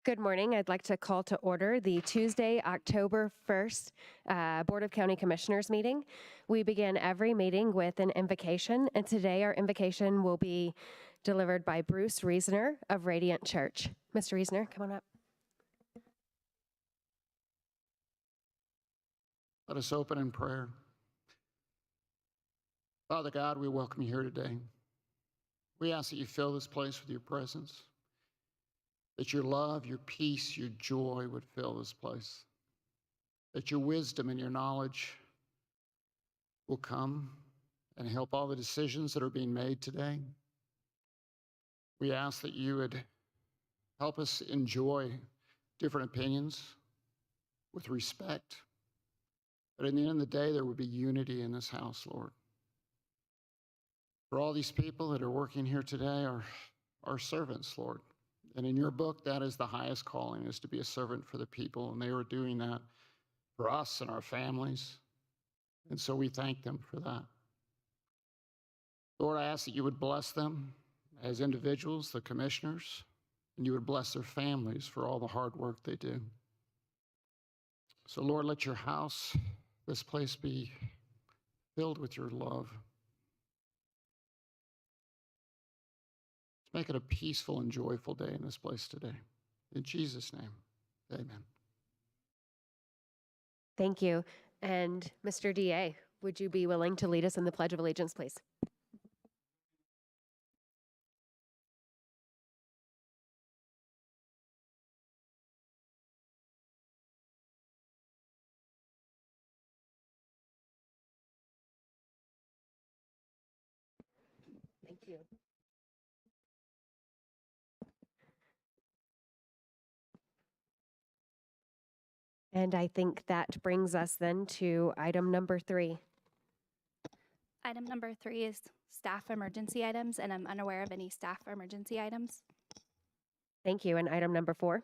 Good morning. I'd like to call to order the Tuesday, October 1st Board of County Commissioners meeting. We begin every meeting with an invocation, and today our invocation will be delivered by Bruce Reasoner of Radiant Church. Mr. Reasoner, come on up. Let us open in prayer. Father God, we welcome you here today. We ask that you fill this place with your presence, that your love, your peace, your joy would fill this place, that your wisdom and your knowledge will come and help all the decisions that are being made today. We ask that you would help us enjoy different opinions with respect, but in the end of the day, there would be unity in this house, Lord. For all these people that are working here today are servants, Lord. And in your book, that is the highest calling, is to be a servant for the people. And they are doing that for us and our families. And so we thank them for that. Lord, I ask that you would bless them as individuals, the commissioners, and you would bless their families for all the hard work they do. So Lord, let your house, this place, be filled with your love. Make it a peaceful and joyful day in this place today. In Jesus' name, amen. Thank you. And Mr. DA, would you be willing to lead us in the Pledge of Allegiance, please? Thank you. And I think that brings us then to item number 3. Item number 3 is staff emergency items, and I'm unaware of any staff emergency items. Thank you. And item number 4.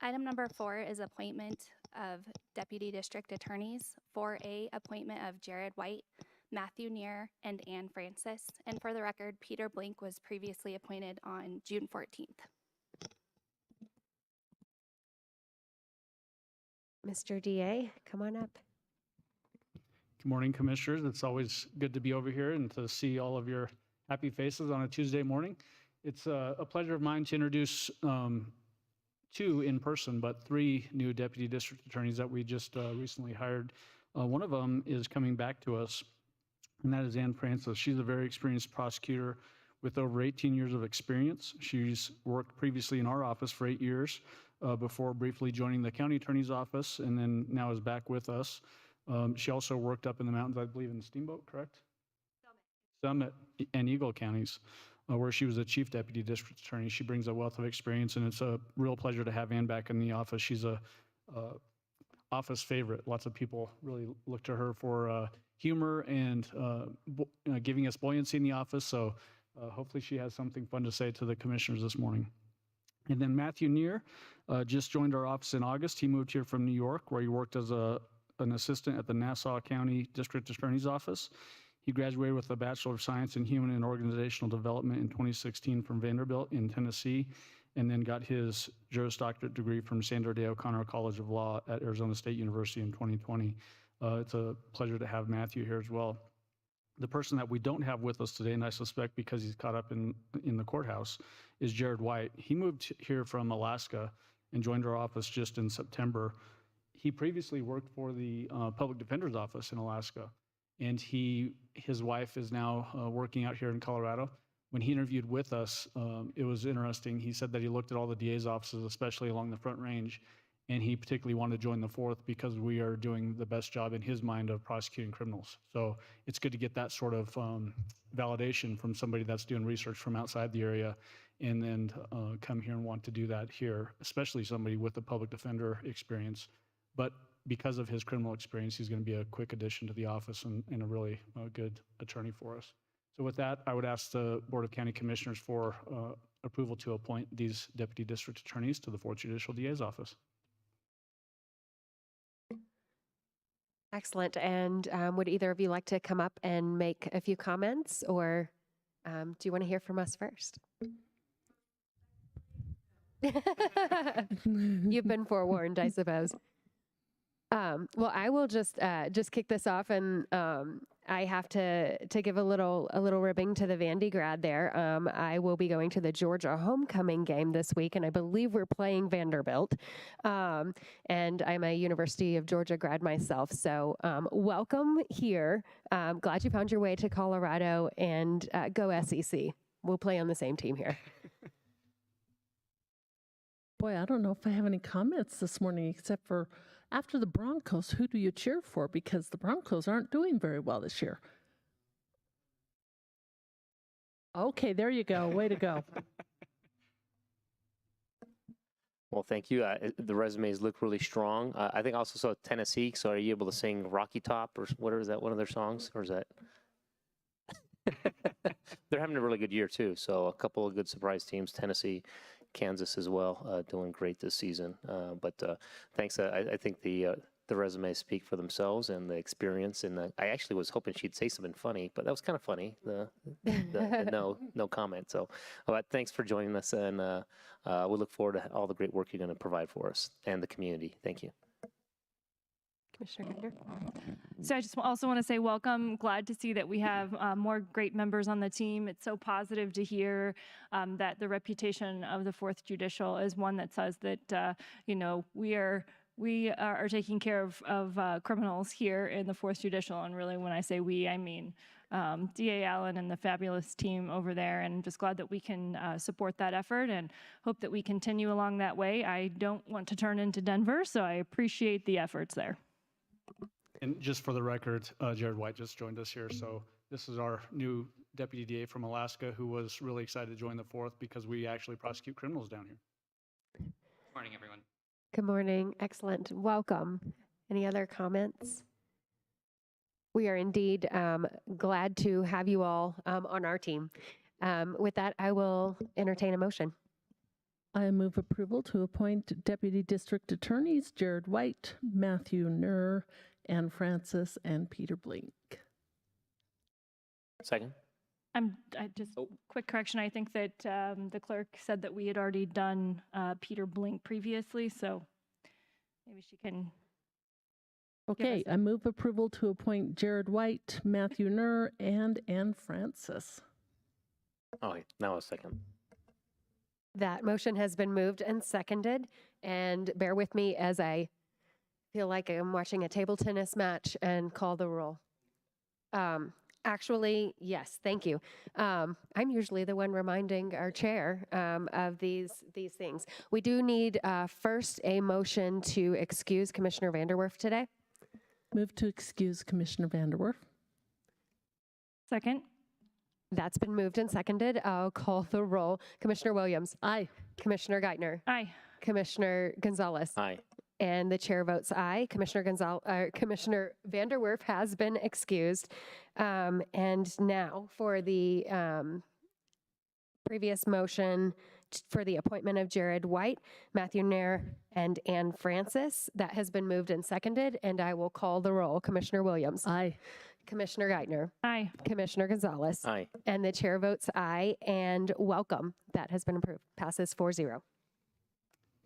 Item number 4 is appointment of deputy district attorneys. 4A, appointment of Jared White, Matthew Neer, and Ann Francis. And for the record, Peter Blink was previously appointed on June 14th. Mr. DA, come on up. Good morning, Commissioners. It's always good to be over here and to see all of your happy faces on a Tuesday morning. It's a pleasure of mine to introduce 2 in person, but 3 new deputy district attorneys that we just recently hired. One of them is coming back to us, and that is Ann Francis. She's a very experienced prosecutor with over 18 years of experience. She's worked previously in our office for 8 years before briefly joining the county attorney's office, and then now is back with us. She also worked up in the mountains, I believe in Steamboat, correct? Summit and Eagle counties, where she was a chief deputy district attorney. She brings a wealth of experience, and it's a real pleasure to have Ann back in the office. She's a office favorite. Lots of people really look to her for humor and giving us buoyancy in the office. So hopefully she has something fun to say to the commissioners this morning. And then Matthew Neer just joined our office in August. He moved here from New York, where he worked as an assistant at the Nassau County District Attorney's Office. He graduated with a Bachelor of Science in Human and Organizational Development in 2016 from Vanderbilt in Tennessee, and then got his Juris Doctorate degree from Sandra Day O'Connor College of Law at Arizona State University in 2020. It's a pleasure to have Matthew here as well. The person that we don't have with us today, and I suspect because he's caught up in the courthouse, is Jared White. He moved here from Alaska and joined our office just in September. He previously worked for the Public Defender's Office in Alaska, and his wife is now working out here in Colorado. When he interviewed with us, it was interesting. He said that he looked at all the DA's offices, especially along the Front Range, and he particularly wanted to join the 4th because we are doing the best job in his mind of prosecuting criminals. So it's good to get that sort of validation from somebody that's doing research from outside the area and then come here and want to do that here, especially somebody with the public defender experience. But because of his criminal experience, he's going to be a quick addition to the office and a really good attorney for us. So with that, I would ask the Board of County Commissioners for approval to appoint these deputy district attorneys to the 4th Judicial DA's office. Excellent. And would either of you like to come up and make a few comments, or do you want to hear from us first? You've been forewarned, I suppose. Well, I will just kick this off, and I have to give a little ribbing to the Vandy grad there. I will be going to the Georgia homecoming game this week, and I believe we're playing Vanderbilt. And I'm a University of Georgia grad myself, so welcome here. Glad you found your way to Colorado, and go SEC. We'll play on the same team here. Boy, I don't know if I have any comments this morning except for after the Broncos, who do you cheer for? Because the Broncos aren't doing very well this year. Okay, there you go. Way to go. Well, thank you. The resumes look really strong. I think I also saw Tennessee. So are you able to sing Rocky Top or whatever? Is that one of their songs? Or is that? They're having a really good year too. So a couple of good surprise teams, Tennessee, Kansas as well, doing great this season. But thanks. I think the resumes speak for themselves and the experience. And I actually was hoping she'd say something funny, but that was kind of funny. The no comment. So, but thanks for joining us, and we look forward to all the great work you're going to provide for us and the community. Thank you. Commissioner Gardner. So I just also want to say welcome. Glad to see that we have more great members on the team. It's so positive to hear that the reputation of the Fourth Judicial is one that says that we are taking care of criminals here in the Fourth Judicial. And really, when I say we, I mean DA Allen and the fabulous team over there. And just glad that we can support that effort and hope that we continue along that way. I don't want to turn into Denver, so I appreciate the efforts there. And just for the record, Jared White just joined us here. So this is our new deputy DA from Alaska who was really excited to join the Fourth because we actually prosecute criminals down here. Good morning, everyone. Good morning. Excellent. Welcome. Any other comments? We are indeed glad to have you all on our team. With that, I will entertain a motion. I move approval to appoint Deputy District Attorneys Jared White, Matthew Nur, Ann Francis, and Peter Blink. Second. Quick correction. I think that the clerk said that we had already done Peter Blink previously, so maybe she can. Okay, I move approval to appoint Jared White, Matthew Nur, and Ann Francis. Oh, now a second. That motion has been moved and seconded, and bear with me as I feel like I'm watching a table tennis match and call the roll. Actually, yes, thank you. I'm usually the one reminding our chair of these things. We do need first a motion to excuse Commissioner Vanderwerf today. Move to excuse Commissioner Vanderwerf. Second. That's been moved and seconded. I'll call the roll. Commissioner Williams. Aye. Commissioner Geithner. Aye. Commissioner Gonzalez. Aye. And the chair votes aye. Commissioner Vanderwerf has been excused. And now for the previous motion for the appointment of Jared White, Matthew Nair, and Ann Francis. That has been moved and seconded, and I will call the roll. Commissioner Williams. Aye. Commissioner Geithner. Aye. Commissioner Gonzalez. Aye. And the chair votes aye, and welcome. That has been approved. Passes 4-0.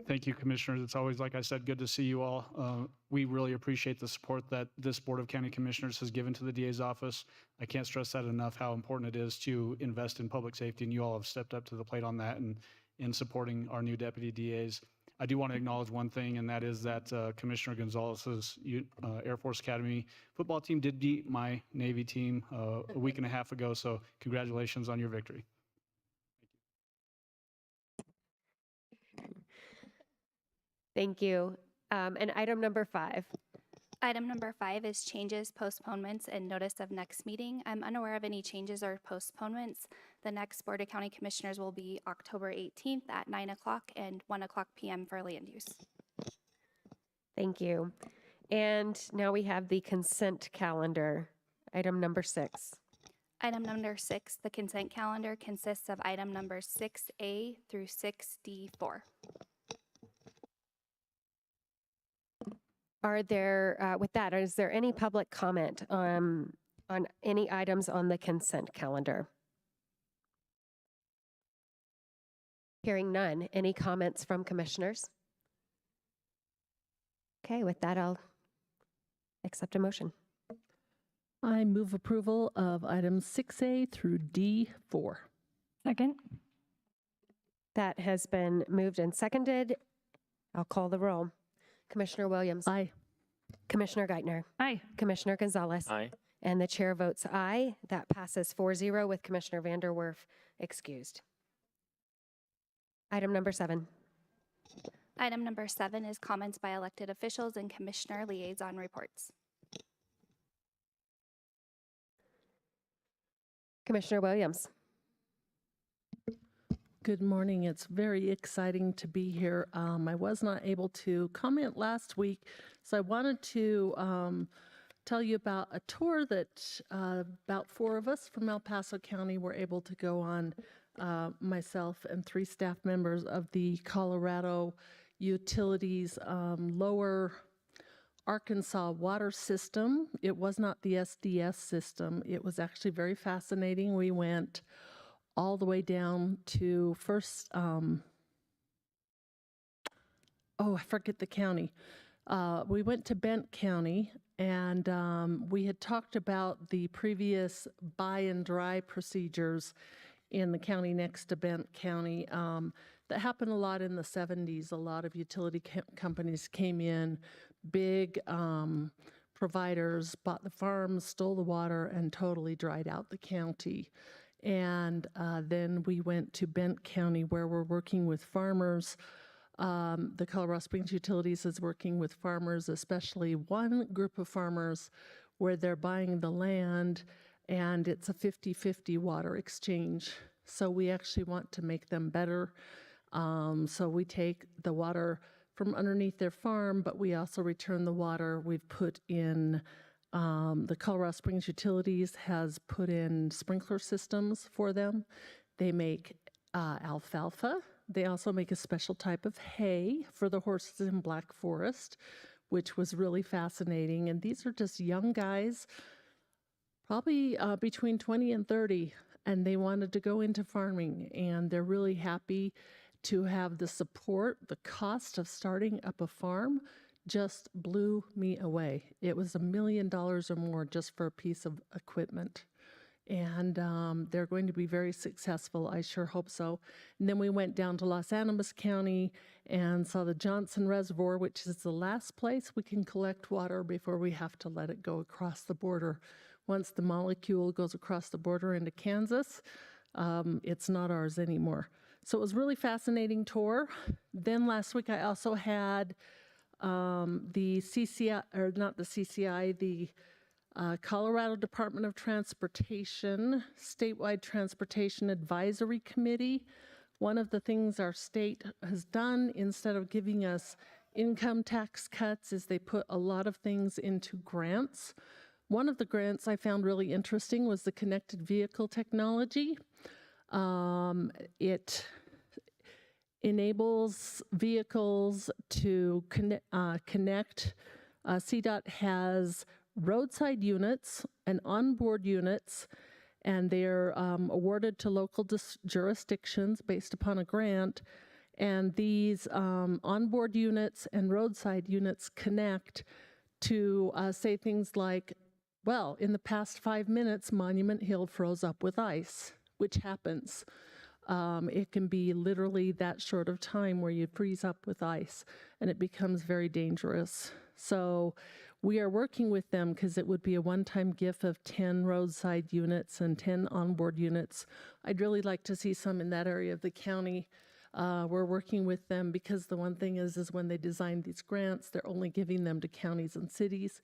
Thank you, Commissioners. It's always, like I said, good to see you all. We really appreciate the support that this Board of County Commissioners has given to the DA's office. I can't stress that enough, how important it is to invest in public safety, and you all have stepped up to the plate on that and in supporting our new deputy DAs. I do want to acknowledge one thing, and that is that Commissioner Gonzalez's Air Force Academy football team did beat my Navy team a week and a half ago, so congratulations on your victory. Thank you. And item number 5. Item number 5 is changes, postponements, and notice of next meeting. I'm unaware of any changes or postponements. The next Board of County Commissioners will be October 18th at 9 o'clock and 1 o'clock p.m. for land use. Thank you. And now we have the consent calendar, item number 6. Item number 6, the consent calendar consists of item numbers 6A through 6D4. Are there, with that, is there any public comment on any items on the consent calendar? Hearing none. Any comments from commissioners? Okay, with that, I'll accept a motion. I move approval of items 6A through D4. Second. That has been moved and seconded. I'll call the roll. Commissioner Williams. Aye. Commissioner Geithner. Aye. Commissioner Gonzalez. Aye. And the chair votes aye. That passes 4-0 with Commissioner Vanderwerf excused. Item number 7. Item number 7 is comments by elected officials and commissioner liaison reports. Commissioner Williams. Good morning. It's very exciting to be here. I was not able to comment last week, so I wanted to tell you about a tour that about 4 of us from El Paso County were able to go on, myself and 3 staff members of the Colorado Utilities Lower Arkansas water system. It was not the SDS system. It was actually very fascinating. We went all the way down to first, I forget the county. We went to Bent County, and we had talked about the previous buy and dry procedures in the county next to Bent County. That happened a lot in the 70s. A lot of utility companies came in, big providers, bought the farms, stole the water, and totally dried out the county. And then we went to Bent County, where we're working with farmers. The Colorado Springs Utilities is working with farmers, especially one group of farmers where they're buying the land, and it's a 50-50 water exchange. So we actually want to make them better. So we take the water from underneath their farm, but we also return the water. We've put in, the Colorado Springs Utilities has put in sprinkler systems for them. They make alfalfa. They also make a special type of hay for the horses in Black Forest, which was really fascinating. And these are just young guys, probably between 20 and 30, and they wanted to go into farming, and they're really happy to have the support. The cost of starting up a farm just blew me away. It was $1 million or more just for a piece of equipment. And they're going to be very successful. I sure hope so. And then we went down to Los Animas County and saw the Johnson Reservoir, which is the last place we can collect water before we have to let it go across the border. Once the molecule goes across the border into Kansas, it's not ours anymore. So it was a really fascinating tour. Then last week I also had the CCI, or not the CCI, the Colorado Department of Transportation Statewide Transportation Advisory Committee. One of the things our state has done, instead of giving us income tax cuts, is they put a lot of things into grants. One of the grants I found really interesting was the connected vehicle technology. It enables vehicles to connect. CDOT has roadside units and onboard units, and they're awarded to local jurisdictions based upon a grant. And these onboard units and roadside units connect to say things like, well, in the past 5 minutes, Monument Hill froze up with ice, which happens. It can be literally that short of time where you freeze up with ice, and it becomes very dangerous. So we are working with them because it would be a one-time gift of 10 roadside units and 10 onboard units. I'd really like to see some in that area of the county. We're working with them because the one thing is when they design these grants, they're only giving them to counties and cities.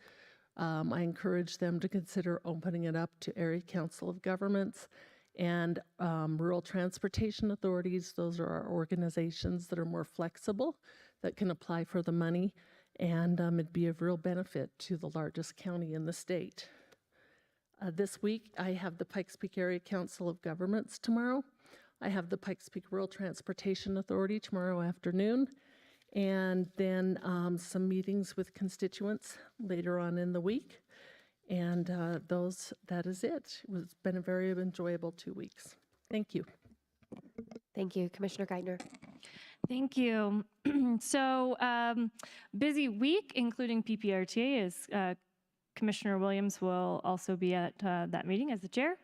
I encourage them to consider opening it up to Area Council of Governments and rural transportation authorities. Those are our organizations that are more flexible, that can apply for the money, and it'd be of real benefit to the largest county in the state. This week, I have the Pikes Peak Area Council of Governments tomorrow. I have the Pikes Peak Rural Transportation Authority tomorrow afternoon, and then some meetings with constituents later on in the week. And that is it. It's been a very enjoyable 2 weeks. Thank you. Thank you, Commissioner Geithner. Thank you. So busy week, including PPRTA, as Commissioner Williams will also be at that meeting as the chair.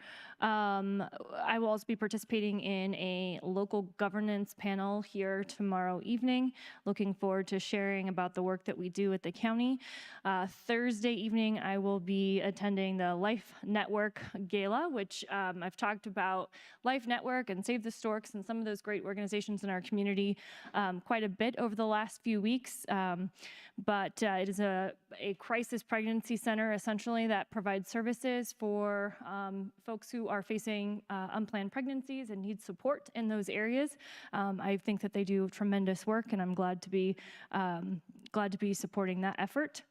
I will also be participating in a local governance panel here tomorrow evening. Looking forward to sharing about the work that we do at the county. Thursday evening, I will be attending the Life Network Gala, which I've talked about Life Network and Save the Storks and some of those great organizations in our community quite a bit over the last few weeks. But it is a crisis pregnancy center, essentially, that provides services for folks who are facing unplanned pregnancies and need support in those areas. I think that they do tremendous work, and I'm glad to be supporting that effort.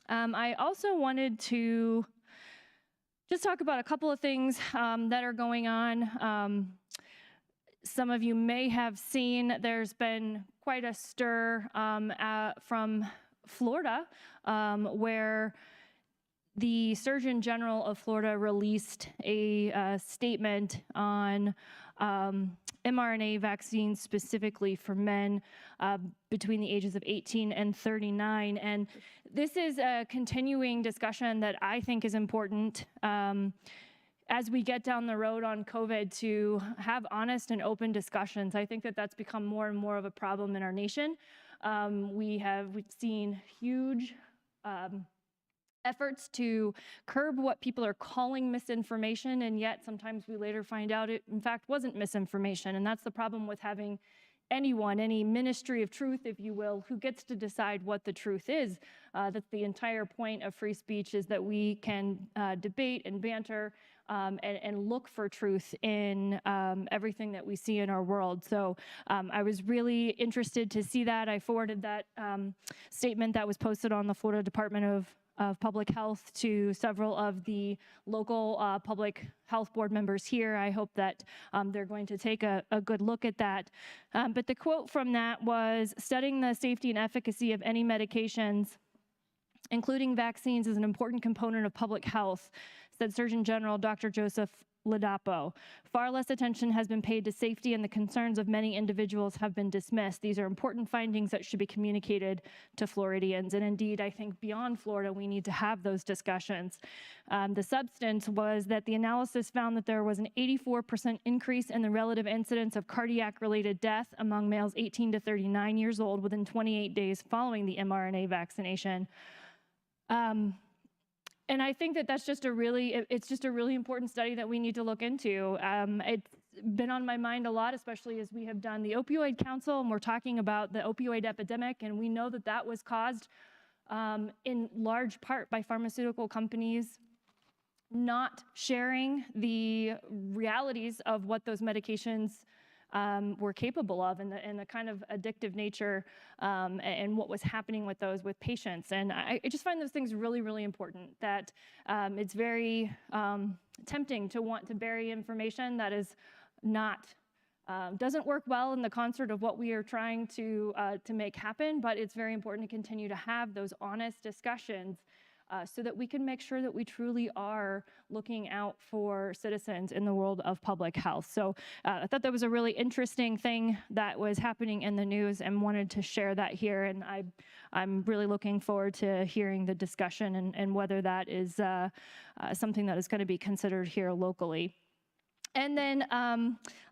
I also wanted to just talk about a couple of things that are going on. Some of you may have seen there's been quite a stir from Florida, where the Surgeon General of Florida released a statement on mRNA vaccines specifically for men between the ages of 18 and 39. And this is a continuing discussion that I think is important as we get down the road on COVID to have honest and open discussions. I think that that's become more and more of a problem in our nation. We've seen huge efforts to curb what people are calling misinformation, and yet sometimes we later find out it in fact wasn't misinformation. And that's the problem with having anyone, any ministry of truth, if you will, who gets to decide what the truth is. That's the entire point of free speech, is that we can debate and banter and look for truth in everything that we see in our world. So I was really interested to see that. I forwarded that statement that was posted on the Florida Department of Public Health to several of the local public health board members here. I hope that they're going to take a good look at that. But the quote from that was, "Studying the safety and efficacy of any medications, including vaccines, is an important component of public health," said Surgeon General Dr. Joseph Ladapo. "Far less attention has been paid to safety, and the concerns of many individuals have been dismissed. These are important findings that should be communicated to Floridians." And indeed, I think beyond Florida, we need to have those discussions. The substance was that the analysis found that there was an 84% increase in the relative incidence of cardiac-related death among males 18 to 39 years old within 28 days following the mRNA vaccination. And I think that that's just it's just a really important study that we need to look into. It's been on my mind a lot, especially as we have done the Opioid Council, and we're talking about the opioid epidemic, and we know that that was caused in large part by pharmaceutical companies not sharing the realities of what those medications were capable of, and the kind of addictive nature and what was happening with those with patients. And I just find those things really, really important, that it's very tempting to want to bury information that is not, doesn't work well in the concert of what we are trying to make happen, but it's very important to continue to have those honest discussions so that we can make sure that we truly are looking out for citizens in the world of public health. So I thought that was a really interesting thing that was happening in the news, and wanted to share that here. And I'm really looking forward to hearing the discussion and whether that is something that is going to be considered here locally. And then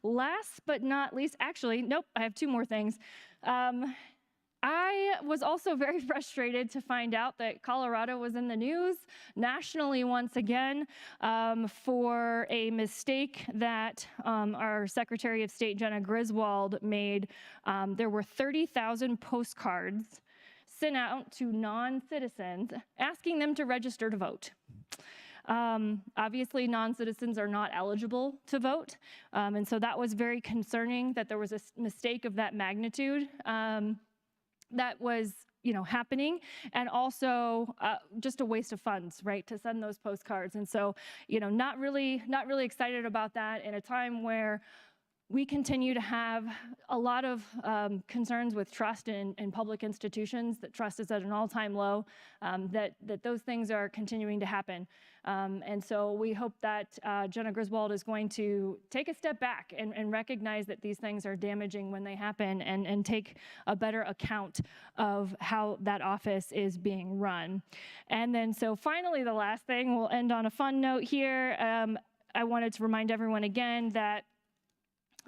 last but not least, actually, nope, I have two more things. I was also very frustrated to find out that Colorado was in the news nationally once again for a mistake that our Secretary of State, Jena Griswold, made. There were 30,000 postcards sent out to non-citizens asking them to register to vote. Obviously, non-citizens are not eligible to vote, and so that was very concerning that there was a mistake of that magnitude that was, happening, and also just a waste of funds, right, to send those postcards. And so, not really excited about that in a time where we continue to have a lot of concerns with trust in public institutions, that trust is at an all-time low, that those things are continuing to happen. And so we hope that Jenna Griswold is going to take a step back and recognize that these things are damaging when they happen, and take a better account of how that office is being run. And then so finally, the last thing, we'll end on a fun note here. I wanted to remind everyone again that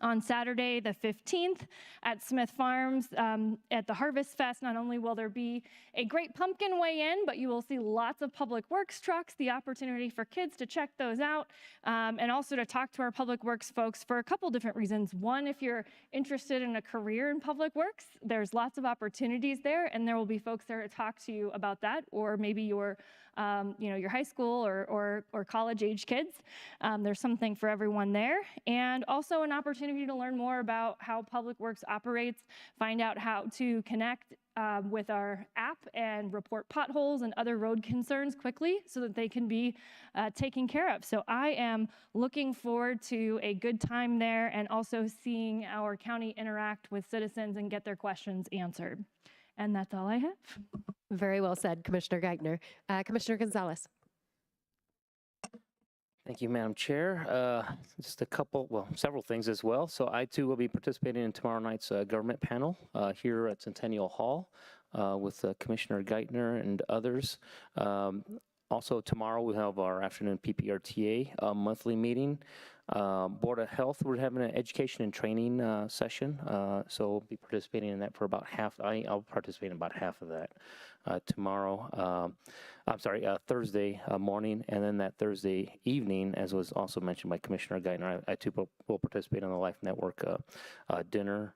on Saturday, the 15th, at Smith Farms, at the Harvest Fest, not only will there be a great pumpkin weigh-in, but you will see lots of Public Works trucks, the opportunity for kids to check those out, and also to talk to our Public Works folks for a couple different reasons. One, if you're interested in a career in Public Works, there's lots of opportunities there, and there will be folks there to talk to you about that, or maybe your high school or college-age kids. There's something for everyone there, and also an opportunity to learn more about how Public Works operates, find out how to connect with our app and report potholes and other road concerns quickly so that they can be taken care of. So I am looking forward to a good time there, and also seeing our county interact with citizens and get their questions answered. And that's all I have. Very well said, Commissioner Geithner. Commissioner Gonzalez. Thank you, Madam Chair. Just several things as well. So I too will be participating in tomorrow night's government panel here at Centennial Hall with Commissioner Geithner and others. Also tomorrow we have our afternoon PPRTA monthly meeting. Board of Health, we're having an education and training session, so we'll be participating in that for about half. I'll participate in about half of that tomorrow. Thursday morning, and then that Thursday evening, as was also mentioned by Commissioner Geithner, I too will participate in the Life Network dinner.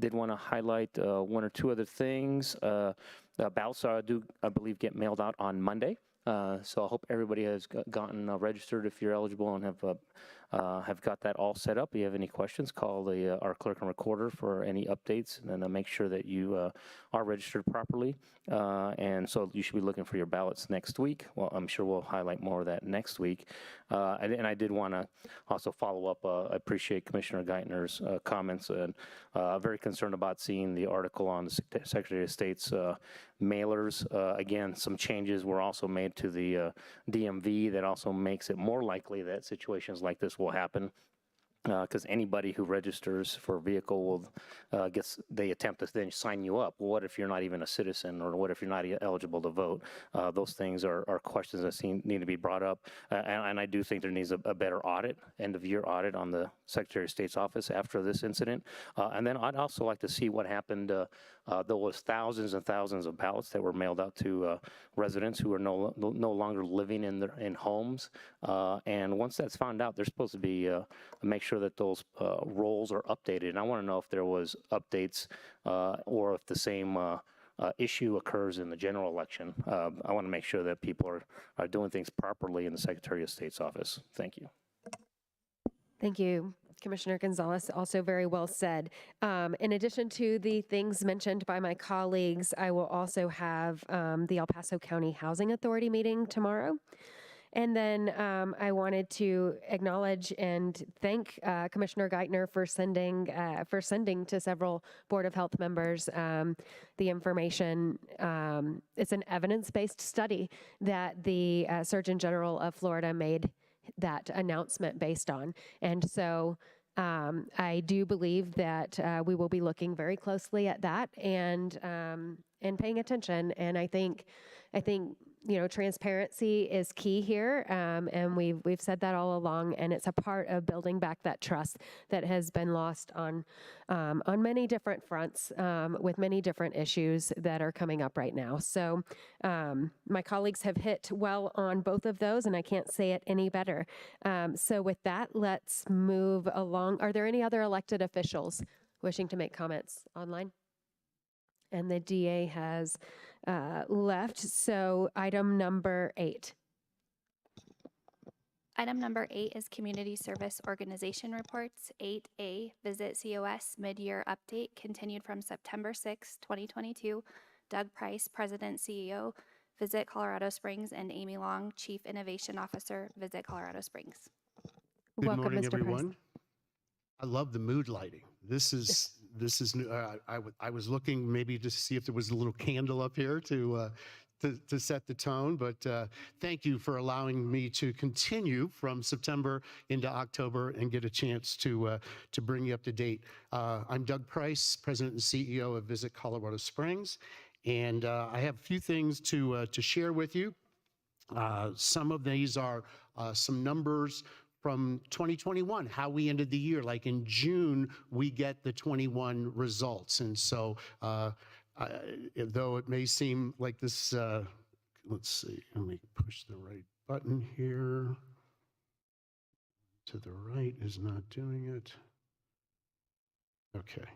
Did want to highlight one or two other things. Ballots do, I believe, get mailed out on Monday. So I hope everybody has gotten registered if you're eligible and have got that all set up. If you have any questions, call our clerk and recorder for any updates, and then make sure that you are registered properly. And so you should be looking for your ballots next week. Well, I'm sure we'll highlight more of that next week. And I did want to also follow up. I appreciate Commissioner Geithner's comments, and very concerned about seeing the article on the Secretary of State's mailers. Again, some changes were also made to the DMV that also makes it more likely that situations like this will happen. Because anybody who registers for a vehicle will, they attempt to then sign you up. Well, what if you're not even a citizen, or what if you're not eligible to vote? Those things are questions that need to be brought up. And I do think there needs a better audit, end-of-year audit on the Secretary of State's office after this incident. And then I'd also like to see what happened. There was thousands and thousands of ballots that were mailed out to residents who are no longer living in homes. And once that's found out, they're supposed to be make sure that those rolls are updated. And I want to know if there was updates or if the same issue occurs in the general election. I want to make sure that people are doing things properly in the Secretary of State's office. Thank you. Thank you, Commissioner Gonzalez. Also very well said. In addition to the things mentioned by my colleagues, I will also have the El Paso County Housing Authority meeting tomorrow. And then I wanted to acknowledge and thank Commissioner Geithner for sending to several Board of Health members the information. It's an evidence-based study that the Surgeon General of Florida made that announcement based on. And so I do believe that we will be looking very closely at that and paying attention. And I think transparency is key here, and we've said that all along, and it's a part of building back that trust that has been lost on many different fronts with many different issues that are coming up right now. So my colleagues have hit well on both of those, and I can't say it any better. So with that, let's move along. Are there any other elected officials wishing to make comments online? And the DA has left. So item number 8. Item number 8 is Community Service Organization Reports. 8A, Visit COS Mid-Year Update, continued from September 6, 2022. Doug Price, President, CEO, Visit Colorado Springs, and Amy Long, Chief Innovation Officer, Visit Colorado Springs. Good Welcome, morning, Mr. everyone. I love the mood lighting. This is new. I was looking maybe to see if there was a little candle up here to set the tone, but thank you for allowing me to continue from September into October and get a chance to bring you up to date. I'm Doug Price, President and CEO of Visit Colorado Springs, and I have a few things to share with you. Some of these are some numbers from 2021, how we ended the year. Like in June, we get the 21 results. And so, though it may seem like this, let's see, let me push the right button here. To the right is not doing it. Okay.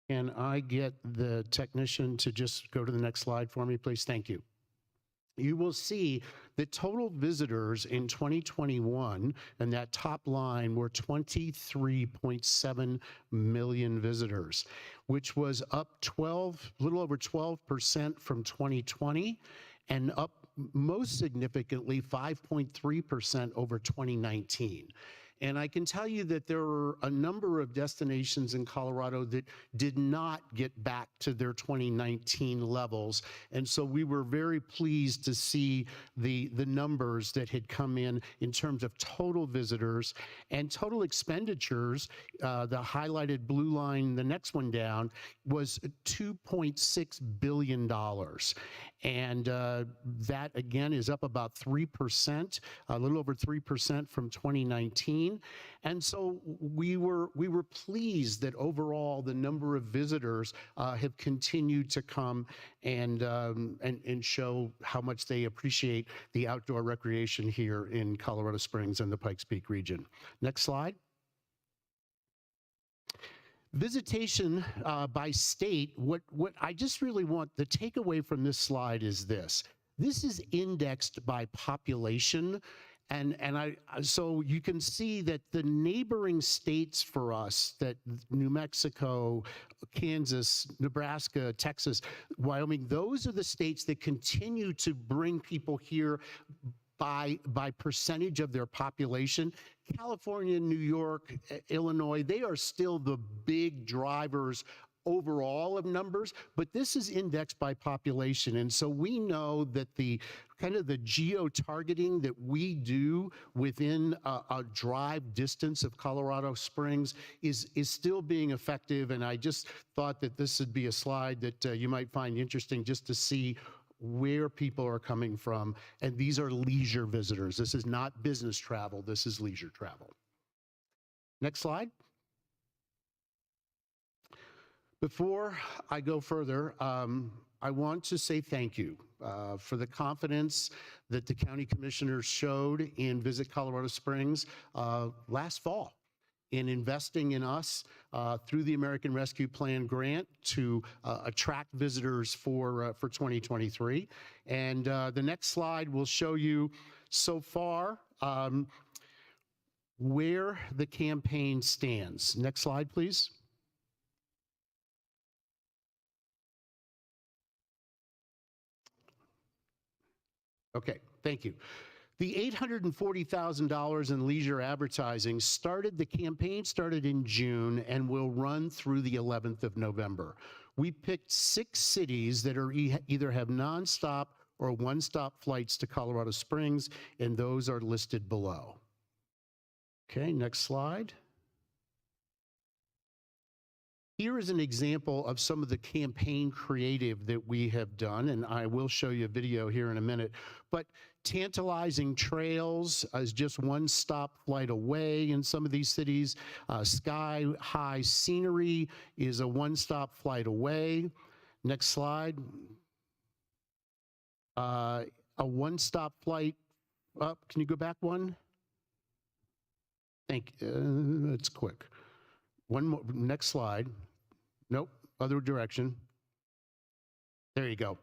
Can I get the technician to just go to the next slide for me, please? Thank you. You will see that total visitors in 2021, and that top line were 23.7 million visitors, which was up a little over 12% from 2020, and up most significantly 5.3% over 2019. And I can tell you that there are a number of destinations in Colorado that did not get back to their 2019 levels. And so we were very pleased to see the numbers that had come in terms of total visitors and total expenditures. The highlighted blue line, the next one down, was $2.6 billion. And that, again, is up about 3%, a little over 3% from 2019. And so we were pleased that overall the number of visitors have continued to come and show how much they appreciate the outdoor recreation here in Colorado Springs and the Pikes Peak region. Next slide. Visitation by state, what I just really want, the takeaway from this slide is this. This is indexed by population, so you can see that the neighboring states for us, that New Mexico, Kansas, Nebraska, Texas, Wyoming, those are the states that continue to bring people here by percentage of their population. California, New York, Illinois, they are still the big drivers overall of numbers, but this is indexed by population. And so we know that the kind of the geo-targeting that we do within a drive distance of Colorado Springs is still being effective. And I just thought that this would be a slide that you might find interesting just to see where people are coming from. And these are leisure visitors. This is not business travel. This is leisure travel. Next slide. Before I go further, I want to say thank you for the confidence that the county commissioners showed in Visit Colorado Springs last fall in investing in us through the American Rescue Plan grant to attract visitors for 2023. And the next slide will show you so far where the campaign stands. Next slide, please. Okay, thank you. The $840,000 in leisure advertising the campaign started in June and will run through the 11th of November. We picked 6 cities that are either have nonstop or one-stop flights to Colorado Springs, and those are listed below. Okay, next slide. Here is an example of some of the campaign creative that we have done, and I will show you a video here in a minute. But tantalizing trails is just one stop flight away in some of these cities. Sky high scenery is a one-stop flight away. Next slide. A one-stop flight up. Can you go back one? Thank you. That's quick. One more, next slide. Nope, other direction. There you go.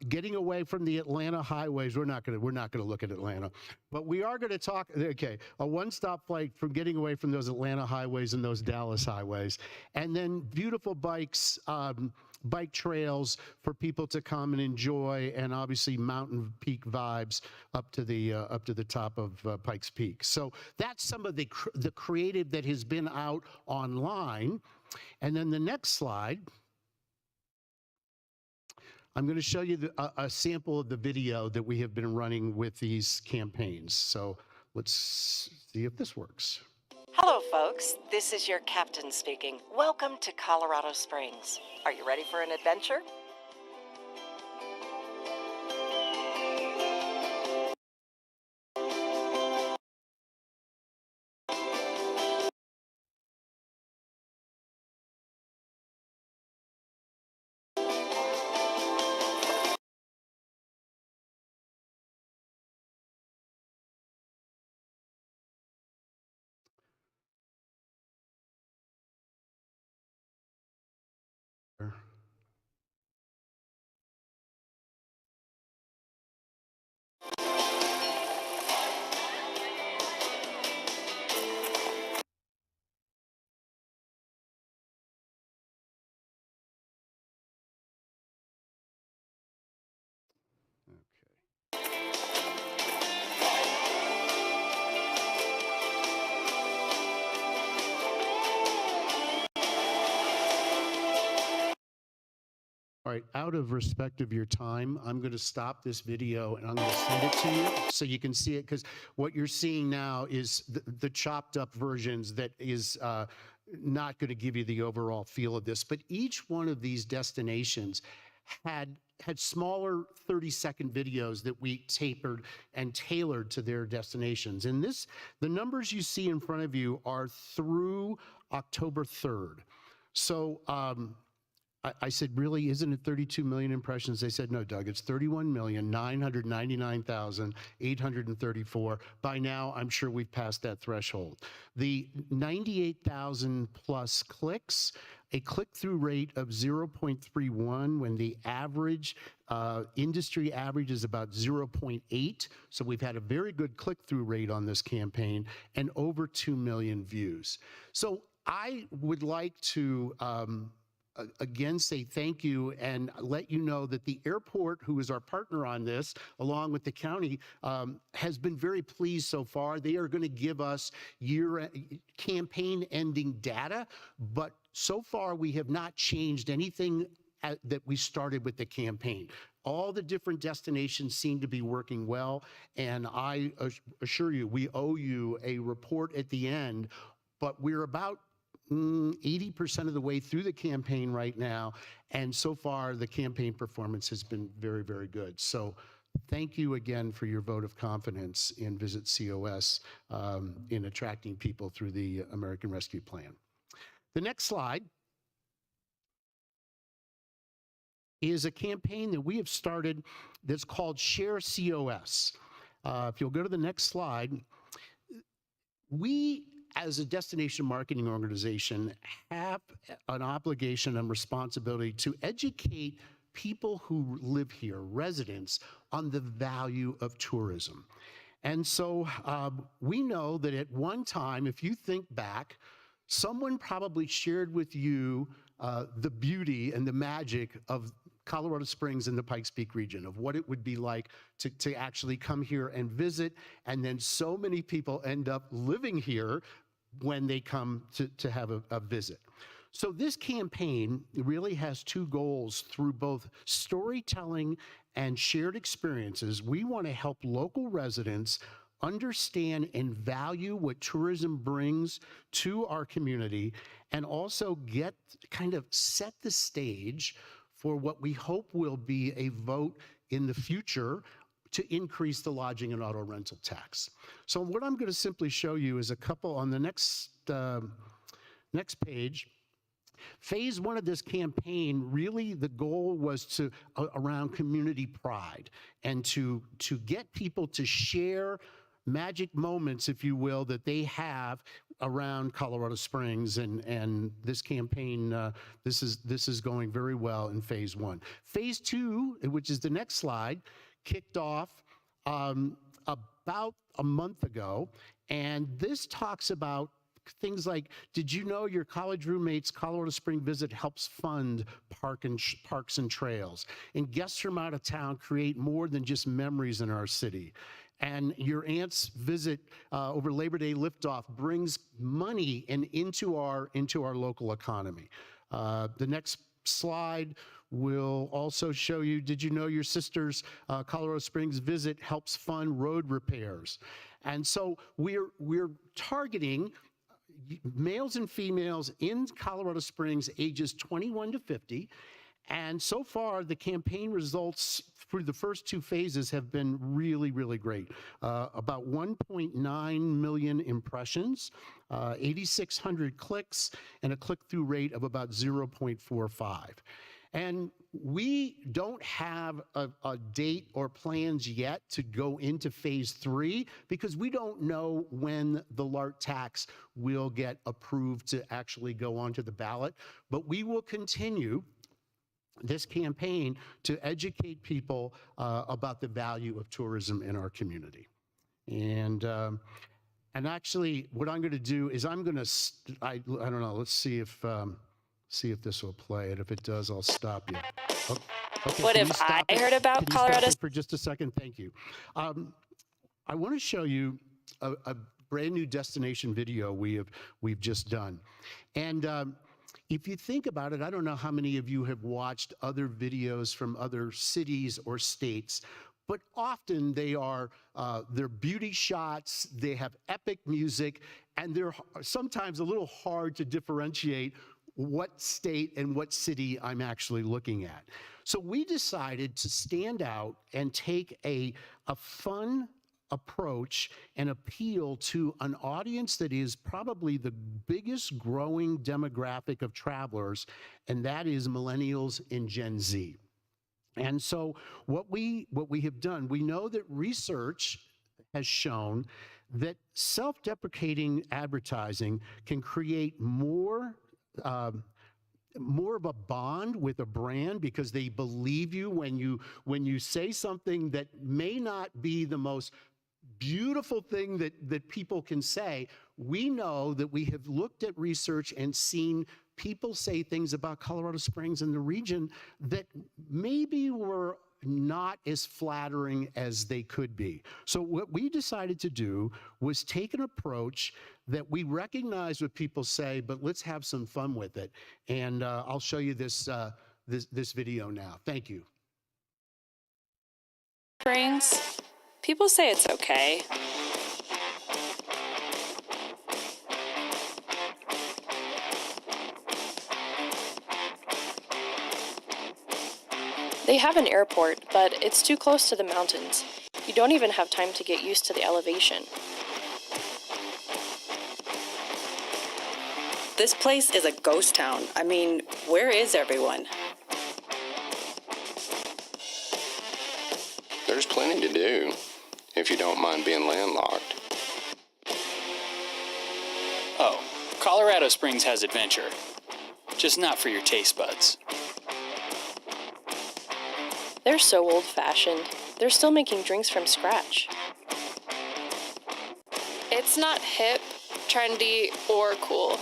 Getting away from the Atlanta highways, we're not going to look at Atlanta, but we are going to talk. Okay, a one-stop flight from getting away from those Atlanta highways and those Dallas highways, and then beautiful bikes bike trails for people to come and enjoy, and obviously mountain peak vibes up to the top of Pikes Peak. So that's some of the creative that has been out online. And then the next slide, I'm going to show you a sample of the video that we have been running with these campaigns. So let's see if this works. Hello, folks. This is your captain speaking. Welcome to Colorado Springs. Are you ready for an adventure? All right, out of respect of your time, I'm going to stop this video and I'm going to send it to you so you can see it, because what you're seeing now is the chopped up versions that is not going to give you the overall feel of this. But each one of these destinations had smaller 30-second videos that we tapered and tailored to their destinations. And the numbers you see in front of you are through October 3rd. So I said, really, isn't it 32 million impressions? They said, no, Doug, it's 31,999,834. By now, I'm sure we've passed that threshold. The 98,000 plus clicks, a click-through rate of 0.31 when the average, industry average is about 0.8. So we've had a very good click-through rate on this campaign, and over 2 million views. So I would like to again say thank you and let you know that the airport, who is our partner on this, along with the county, has been very pleased so far. They are going to give us campaign ending data, but so far we have not changed anything that we started with the campaign. All the different destinations seem to be working well, and I assure you, we owe you a report at the end, but we're about 80% of the way through the campaign right now, and so far the campaign performance has been very, very good. So thank you again for your vote of confidence in Visit COS in attracting people through the American Rescue Plan. The next slide is a campaign that we have started that's called Share COS. If you'll go to the next slide, we as a destination marketing organization have an obligation and responsibility to educate people who live here, residents, on the value of tourism. And so we know that at one time, if you think back, someone probably shared with you the beauty and the magic of Colorado Springs and the Pikes Peak region, of what it would be like to actually come here and visit. And then so many people end up living here when they come to have a visit. So this campaign really has two goals through both storytelling and shared experiences. We want to help local residents understand and value what tourism brings to our community, and also set the stage for what we hope will be a vote in the future to increase the lodging and auto rental tax. So what I'm going to simply show you is a couple on the next page. Phase one of this campaign, really the goal was around community pride, and to get people to share magic moments, if you will, that they have around Colorado Springs, and this campaign, this is going very well in phase one. Phase two, which is the next slide, kicked off about a month ago, and this talks about things like, did you know your college roommate's Colorado Spring visit helps fund parks and trails? And guests from out of town create more than just memories in our city. And your aunt's visit over Labor Day liftoff brings money into our local economy. The next slide will also show you, did you know your sister's Colorado Springs visit helps fund road repairs? And so we're targeting males and females in Colorado Springs ages 21 to 50. And so far, the campaign results through the first two phases have been really, really great. About 1.9 million impressions, 8,600 clicks, and a click-through rate of about 0.45. And we don't have a date or plans yet to go into phase 3 because we don't know when the LART tax will get approved to actually go onto the ballot. But we will continue this campaign to educate people about the value of tourism in our community. And actually, what I'm going to do is I'm going to, I don't know, let's see if this will play. And if it does, I'll stop you. Okay, What have I heard about Colorado? For just a second, thank you. I want to show you a brand new destination video we've just done. And if you think about it, I don't know how many of you have watched other videos from other cities or states, but often they're beauty shots, they have epic music, and they're sometimes a little hard to differentiate what state and what city I'm actually looking at. So we decided to stand out and take a fun approach and appeal to an audience that is probably the biggest growing demographic of travelers, and that is millennials and Gen Z. And so what we have done, we know that research has shown that self-deprecating advertising can create more of a bond with a brand because they believe you when you say something that may not be the most beautiful thing that people can say. We know that we have looked at research and seen people say things about Colorado Springs and the region that maybe were not as flattering as they could be. So what we decided to do was take an approach that we recognize what people say, but let's have some fun with it. And I'll show you this video now. Thank you. Springs. People say it's okay. They have an airport, but it's too close to the mountains. You don't even have time to get used to the elevation. This place is a ghost town. I mean, where is everyone? There's plenty to do, if you don't mind being landlocked. Oh, Colorado Springs has adventure. Just not for your taste buds. They're so old-fashioned. They're still making drinks from scratch. It's not hip, trendy, or cool.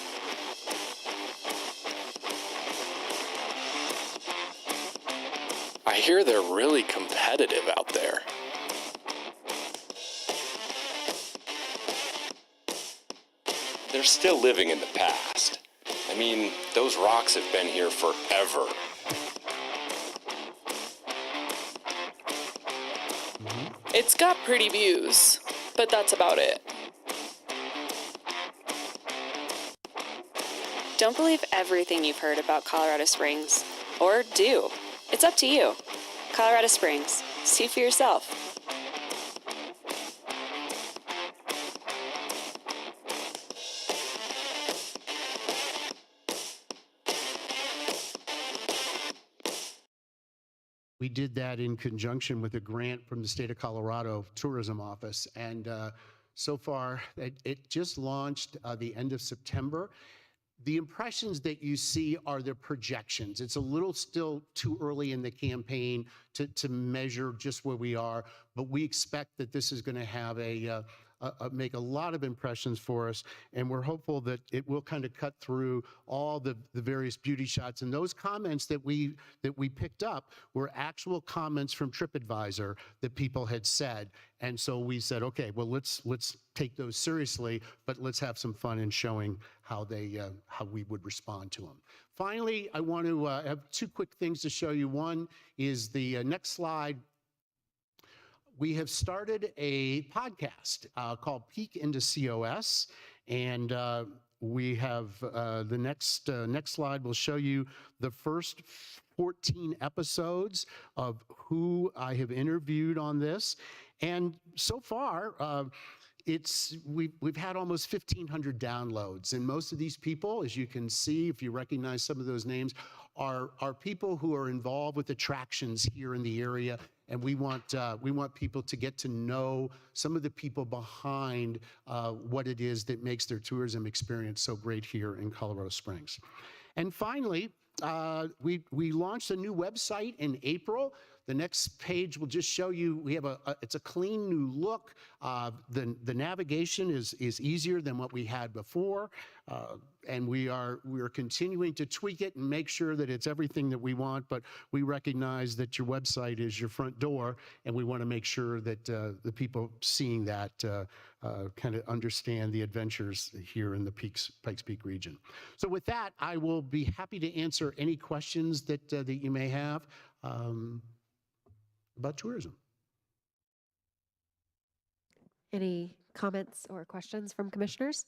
I hear they're really competitive out there. They're still living in the past. I mean, those rocks have been here forever. It's got pretty views, but that's about it. Don't believe everything you've heard about Colorado Springs. Or do. It's up to you. Colorado Springs. See for yourself. We did that in conjunction with a grant from the State of Colorado Tourism Office. And so far, it just launched the end of September. The impressions that you see are the projections. It's a little still too early in the campaign to measure just where we are, but we expect that this is going to have a make a lot of impressions for us, and we're hopeful that it will kind of cut through all the various beauty shots. And those comments that we picked up were actual comments from TripAdvisor that people had said. And so we said, okay, well, let's take those seriously, but let's have some fun in showing how we would respond to them. Finally, I want to have two quick things to show you. One is the next slide. We have started a podcast called Peek into COS, and we have the next slide will show you the first 14 episodes of who I have interviewed on this. And so far, we've had almost 1,500 downloads, and most of these people, as you can see, if you recognize some of those names, are people who are involved with attractions here in the area, and we want people to get to know some of the people behind what it is that makes their tourism experience so great here in Colorado Springs. And finally, we launched a new website in April. The next page will just show you, we have it's a clean new look. The navigation is easier than what we had before. And we are continuing to tweak it and make sure that it's everything that we want, but we recognize that your website is your front door, and we want to make sure that the people seeing that kind of understand the adventures here in the Pikes Peak region. So with that, I will be happy to answer any questions that you may have about tourism. Any comments or questions from commissioners?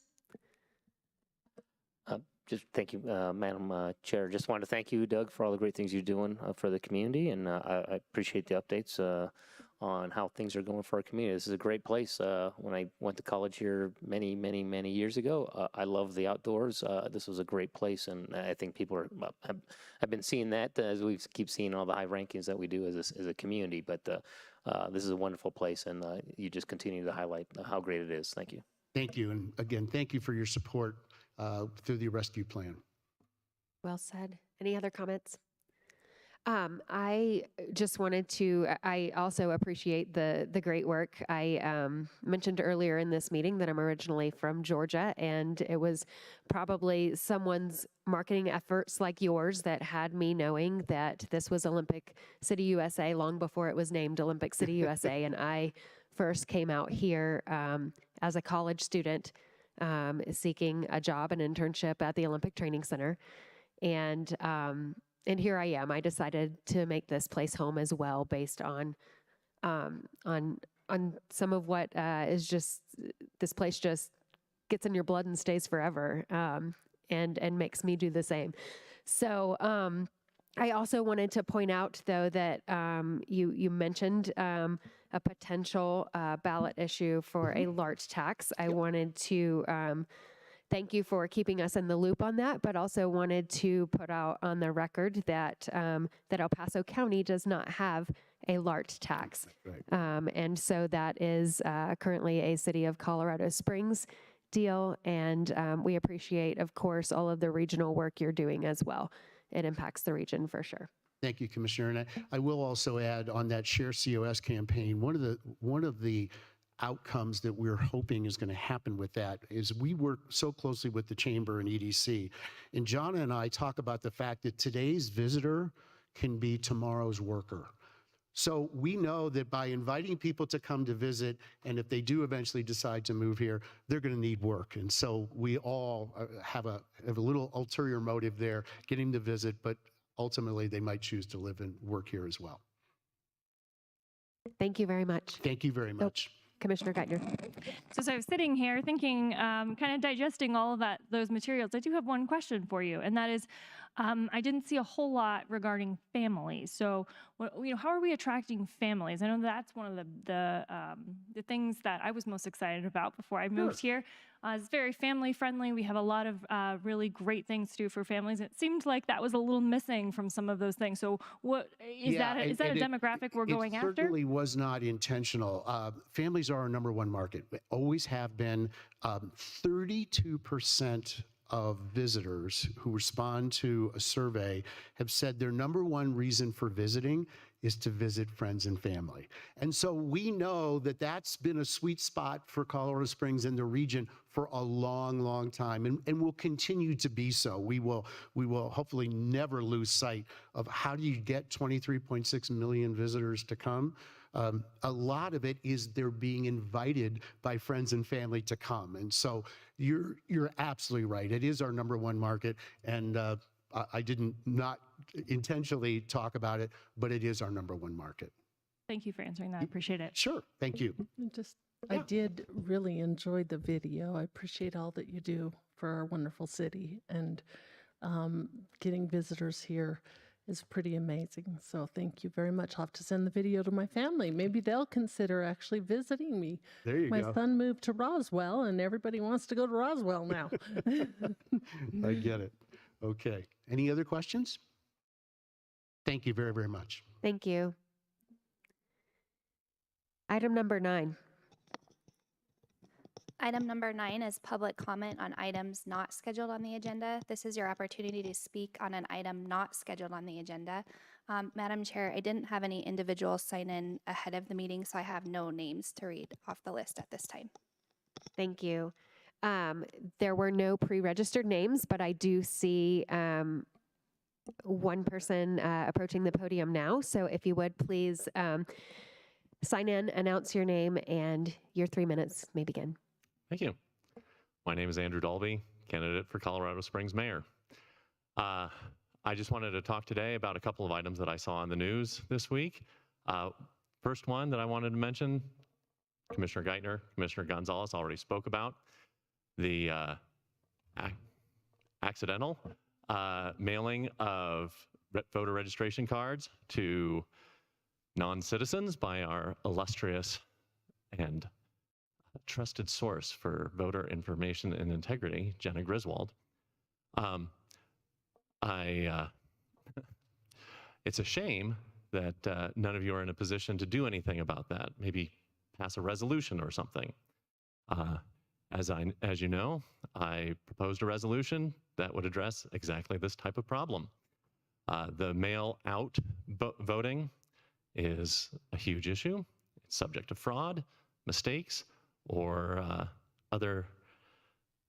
Just thank you, Madam Chair. Just wanted to thank you, Doug, for all the great things you're doing for the community, and I appreciate the updates on how things are going for our community. This is a great place. When I went to college here many, many, many years ago, I love the outdoors. This was a great place, and I think people have been seeing that as we keep seeing all the high rankings that we do as a community. But this is a wonderful place, and you just continue to highlight how great it is. Thank you. Thank you, and again, thank you for your support through the rescue plan. Well said. Any other comments? I just wanted to, I also appreciate the great work. I mentioned earlier in this meeting that I'm originally from Georgia, and it was probably someone's marketing efforts like yours that had me knowing that this was Olympic City, USA long before it was named Olympic City, USA. And I first came out here as a college student seeking a job, an internship at the Olympic Training Center. And here I am. I decided to make this place home as well, based on some of what is just, this place just gets in your blood and stays forever, and makes me do the same. So I also wanted to point out, though, that you mentioned a potential ballot issue for a LART tax. I wanted to thank you for keeping us in the loop on that, but also wanted to put out on the record that that El Paso County does not have a LART tax. Right. And so that is currently a City of Colorado Springs deal, and we appreciate, of course, all of the regional work you're doing as well. It impacts the region for sure. Thank you, Commissioner. And I will also add on that Share COS campaign, one of the outcomes that we're hoping is going to happen with that is we work so closely with the Chamber and EDC. And John and I talk about the fact that today's visitor can be tomorrow's worker. So we know that by inviting people to come to visit, and if they do eventually decide to move here, they're going to need work. And so we all have a little ulterior motive there, getting to visit, but ultimately they might choose to live and work here as well. Thank you very much. Thank you very much. Commissioner Geithner. So I was sitting here thinking, kind of digesting all of those materials. I do have one question for you, and that is, I didn't see a whole lot regarding families. So, how are we attracting families? I know that's one of the things that I was most excited about before I moved here. It's very family friendly. We have a lot of really great things to do for families. It seemed like that was a little missing from some of those things. So what is that a demographic we're going after? It certainly was not intentional. Families are our number one market. They always have been. 32% of visitors who respond to a survey have said their number one reason for visiting is to visit friends and family. And so we know that that's been a sweet spot for Colorado Springs and the region for a long, long time, and will continue to be so. We will hopefully never lose sight of how do you get 23.6 million visitors to come. A lot of it is they're being invited by friends and family to come. And so you're absolutely right. It is our #1 market. And I didn't not intentionally talk about it, but it is our #1 market. Thank you for answering that. I appreciate it. Sure. Thank you. I did really enjoy the video. I appreciate all that you do for our wonderful city, and getting visitors here is pretty amazing. So thank you very much. I'll have to send the video to my family. Maybe they'll consider actually visiting me. There you My go. son moved to Roswell, and everybody wants to go to Roswell now. I get it. Okay. Any other questions? Thank you very, very much. Thank you. Item number 9. Item number 9 is public comment on items not scheduled on the agenda. This is your opportunity to speak on an item not scheduled on the agenda. Madam Chair, I didn't have any individuals sign in ahead of the meeting, so I have no names to read off the list at this time. Thank you. There were no pre-registered names, but I do see one person approaching the podium now. So if you would please sign in, announce your name, and your 3 minutes may begin. Thank you. My name is Andrew Dalby, candidate for Colorado Springs mayor. I just wanted to talk today about a couple of items that I saw in the news this week. First one that I wanted to mention, Commissioner Geithner, Commissioner Gonzalez already spoke about the accidental mailing of voter registration cards to non-citizens by our illustrious and trusted source for voter information and integrity, Jenna Griswold. It's a shame that none of you are in a position to do anything about that. Maybe pass a resolution or something. As you know, I proposed a resolution that would address exactly this type of problem. The mail-out voting is a huge issue. It's subject to fraud, mistakes, or other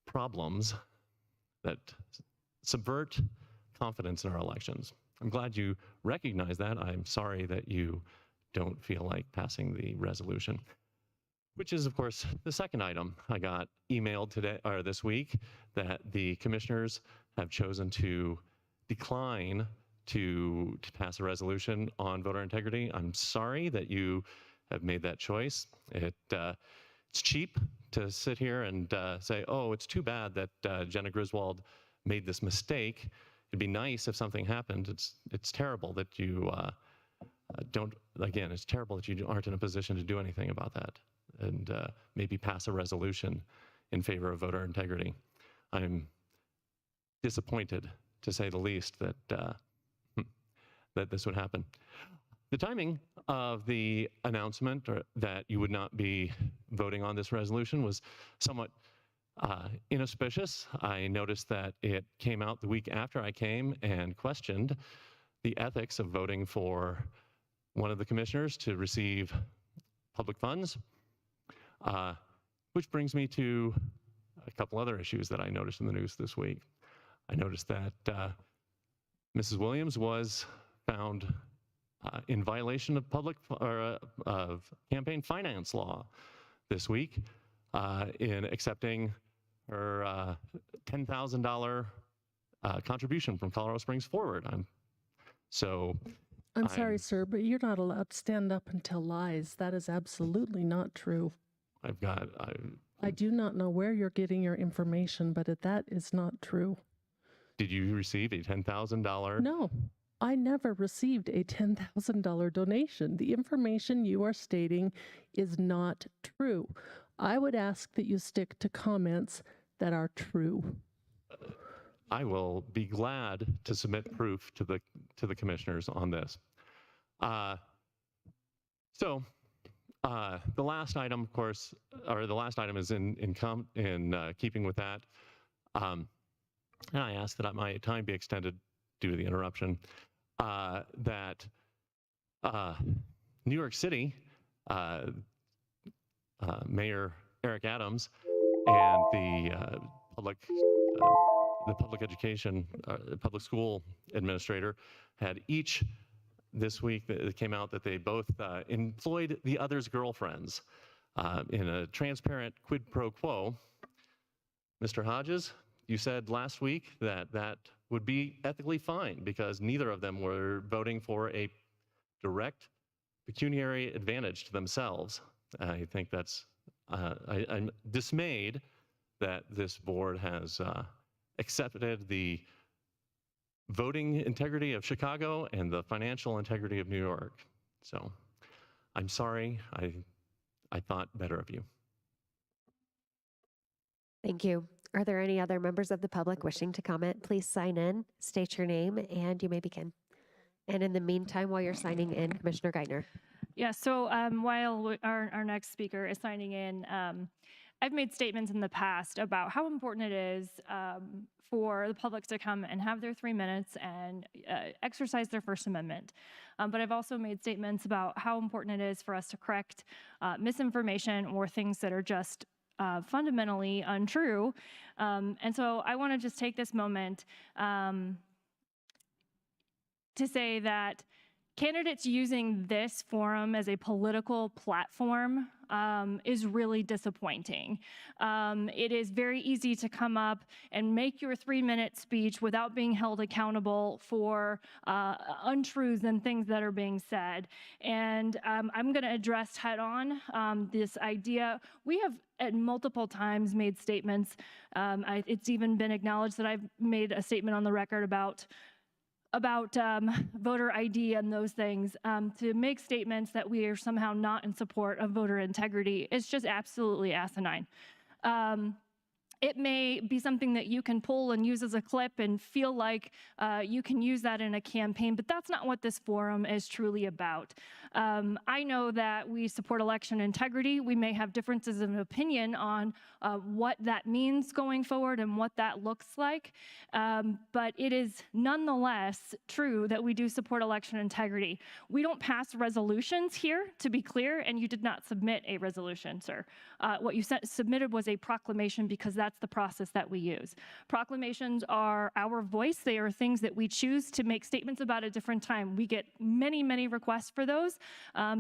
problems that subvert confidence in our elections. I'm glad you recognize that. I'm sorry that you don't feel like passing the resolution, which is, of course, the second item. I got emailed today or this week that the commissioners have chosen to decline to pass a resolution on voter integrity. I'm sorry that you have made that choice. It's cheap to sit here and say, oh, it's too bad that Jenna Griswold made this mistake. It'd be nice if something happened. It's terrible that you it's terrible that you aren't in a position to do anything about that and maybe pass a resolution in favor of voter integrity. I'm disappointed, to say the least, that that this would happen. The timing of the announcement that you would not be voting on this resolution was somewhat inauspicious. I noticed that it came out the week after I came and questioned the ethics of voting for one of the commissioners to receive public funds, which brings me to a couple other issues that I noticed in the news this week. I noticed that Mrs. Williams was found in violation of of campaign finance law this week in accepting her $10,000 contribution from Colorado Springs Forward. I'm sorry, sir, but you're not allowed to stand up and tell lies. That is absolutely not true. I do not know where you're getting your information, but that is not true. Did you receive a $10,000? No, I never received a $10,000 donation. The information you are stating is not true. I would ask that you stick to comments that are true. I will be glad to submit proof to the commissioners on this. The last item, of course, or the last item is in keeping with that. And I ask that my time be extended due to the interruption. That New York City, Mayor Eric Adams and the public education, public school administrator had each this week, it came out that they both employed the other's girlfriends in a transparent quid pro quo. Mr. Hodges, you said last week that that would be ethically fine because neither of them were voting for a direct pecuniary advantage to themselves. I think that's, I'm dismayed that this board has accepted the voting integrity of Chicago and the financial integrity of New York. So I'm sorry, I thought better of you. Thank you. Are there any other members of the public wishing to comment? Please sign in, state your name, and you may begin. And in the meantime, while you're signing in, Commissioner Geithner. Yeah, so while our next speaker is signing in, I've made statements in the past about how important it is for the public to come and have their 3 minutes and exercise their First Amendment. But I've also made statements about how important it is for us to correct misinformation or things that are just fundamentally untrue. And so I want to just take this moment to say that candidates using this forum as a political platform is really disappointing. It is very easy to come up and make your 3-minute speech without being held accountable for untruths and things that are being said. And I'm going to address head on this idea. We have at multiple times made statements. It's even been acknowledged that I've made a statement on the record about voter ID and those things. To make statements that we are somehow not in support of voter integrity is just absolutely asinine. It may be something that you can pull and use as a clip and feel like you can use that in a campaign, but that's not what this forum is truly about. I know that we support election integrity. We may have differences of opinion on what that means going forward and what that looks like, but it is nonetheless true that we do support election integrity. We don't pass resolutions here, to be clear, and you did not submit a resolution, sir. What you submitted was a proclamation because that's the process that we use. Proclamations are our voice. They are things that we choose to make statements about at different time. We get many, many requests for those.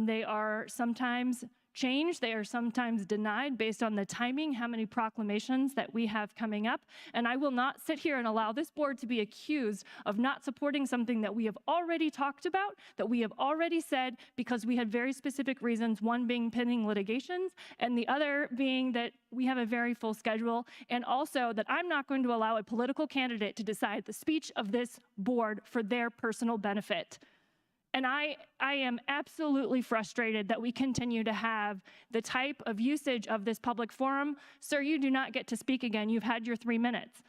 They are sometimes changed. They are sometimes denied based on the timing, how many proclamations that we have coming up. And I will not sit here and allow this board to be accused of not supporting something that we have already talked about, that we have already said, because we had very specific reasons, one being pending litigations, and the other being that we have a very full schedule, and also that I'm not going to allow a political candidate to decide the speech of this board for their personal benefit. And I am absolutely frustrated that we continue to have the type of usage of this public forum. Sir, you do not get to speak again. You've had your 3 minutes.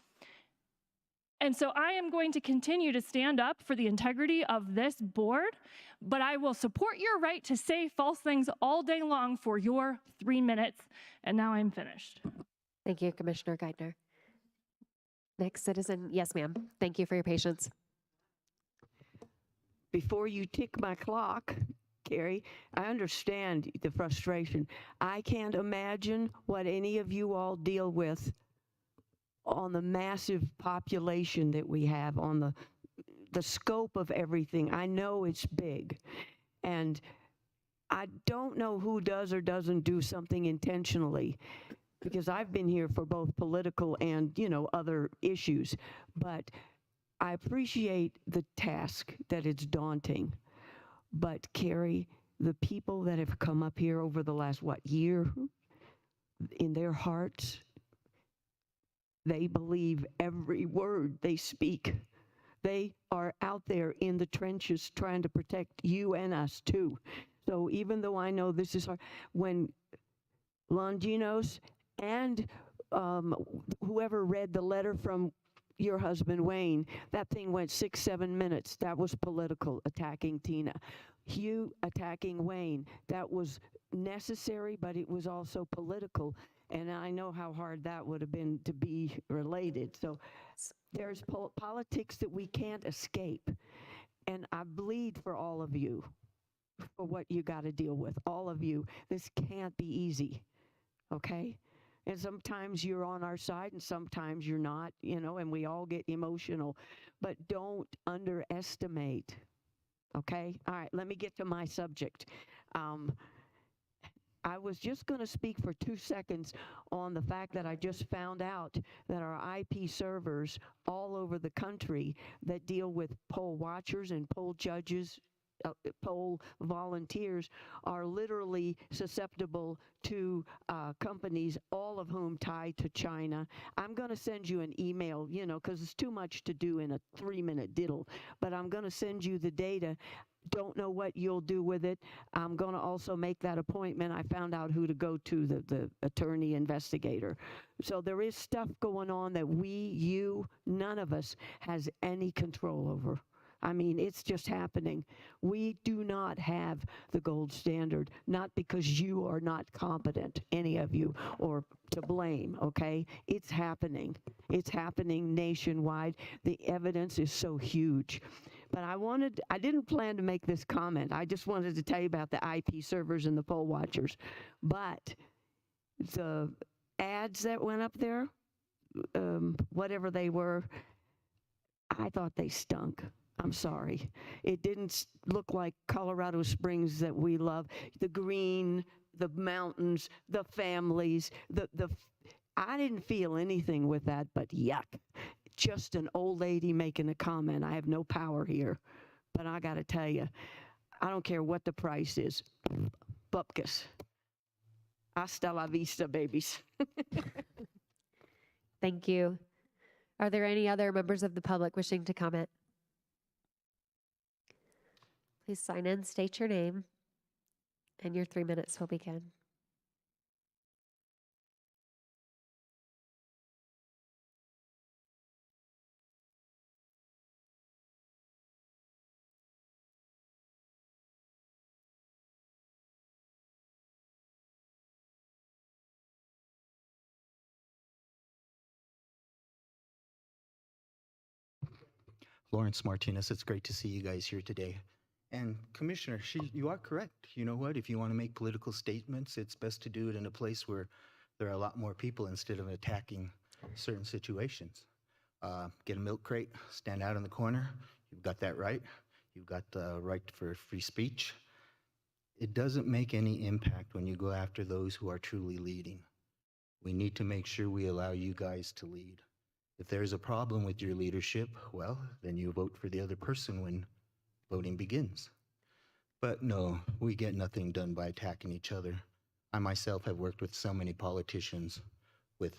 And so I am going to continue to stand up for the integrity of this board, but I will support your right to say false things all day long for your 3 minutes. And now I'm finished. Thank you, Commissioner Geithner. Next citizen, yes, ma'am. Thank you for your patience. Before you tick my clock, Carrie, I understand the frustration. I can't imagine what any of you all deal with on the massive population that we have, on the scope of everything. I know it's big. And I don't know who does or doesn't do something intentionally, because I've been here for both political and, other issues. But I appreciate the task, that it's daunting, but Carrie, the people that have come up here over the last, year, in their hearts, they believe every word they speak. They are out there in the trenches trying to protect you and us too. So even though I know this is hard, when Longinos and whoever read the letter from your husband, Wayne, that thing went 6-7 minutes. That was political, attacking Tina. Hugh attacking Wayne, that was necessary, but it was also political. And I know how hard that would have been to be related. So there's politics that we can't escape. And I bleed for all of you. for what you got to deal with, all of you. This can't be easy, okay? And sometimes you're on our side and sometimes you're not, you know, and we all get emotional. But don't underestimate, okay? All right, let me get to my subject. I was just going to speak for 2 seconds on the fact that I just found out that our IP servers all over the country that deal with poll watchers and poll judges, poll volunteers are literally susceptible to companies, all of whom tie to China. I'm going to send you an email, you know, because it's too much to do in a 3-minute diddle, but I'm going to send you the data. Don't know what you'll do with it. I'm going to also make that appointment. I found out who to go to, the attorney investigator. So there is stuff going on that none of us has any control over. I mean, it's just happening. We do not have the gold standard, not because you are not competent, any of you, or to blame, okay? It's happening. It's happening nationwide. The evidence is so huge. But I didn't plan to make this comment. I just wanted to tell you about the IP servers and the poll watchers. But the ads that went up there, whatever they were, I thought they stunk. I'm sorry. It didn't look like Colorado Springs that we love. The green, the mountains, the families, I didn't feel anything with that, but yuck. Just an old lady making a comment. I have no power here, but I got to tell you, I don't care what the price is. Bupkis. Hasta la vista, babies. Thank you. Are there any other members of the public wishing to comment? Please sign in, state your name, and your 3 minutes will begin. Lawrence Martinez, it's great to see you guys here today. And Commissioner, you are correct. You know what? If you want to make political statements, it's best to do it in a place where there are a lot more people instead of attacking certain situations. Get a milk crate, stand out in the corner. You've got that right. You've got the right for free speech. It doesn't make any impact when you go after those who are truly leading. We need to make sure we allow you guys to lead. If there's a problem with your leadership, well, then you vote for the other person when voting begins. But no, we get nothing done by attacking each other. I myself have worked with so many politicians, with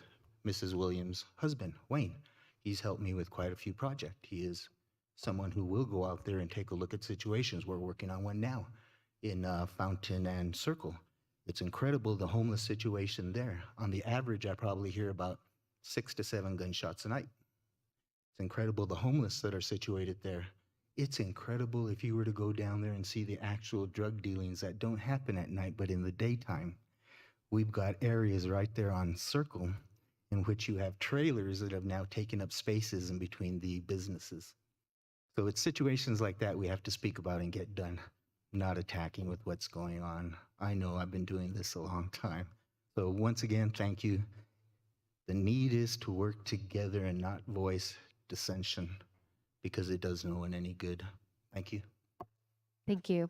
Mrs. Williams' husband, Wayne. He's helped me with quite a few projects. He is someone who will go out there and take a look at situations. We're working on one now in Fountain and Circle. It's incredible, the homeless situation there. On the average, I probably hear about 6 to 7 gunshots a night. It's incredible, the homeless that are situated there. It's incredible if you were to go down there and see the actual drug dealings that don't happen at night, but in the daytime. We've got areas right there on Circle in which you have trailers that have now taken up spaces in between the businesses. So it's situations like that we have to speak about and get done, not attacking with what's going on. I know I've been doing this a long time. So once again, thank you. The need is to work together and not voice dissension, because it does no one any good. Thank you. Thank you.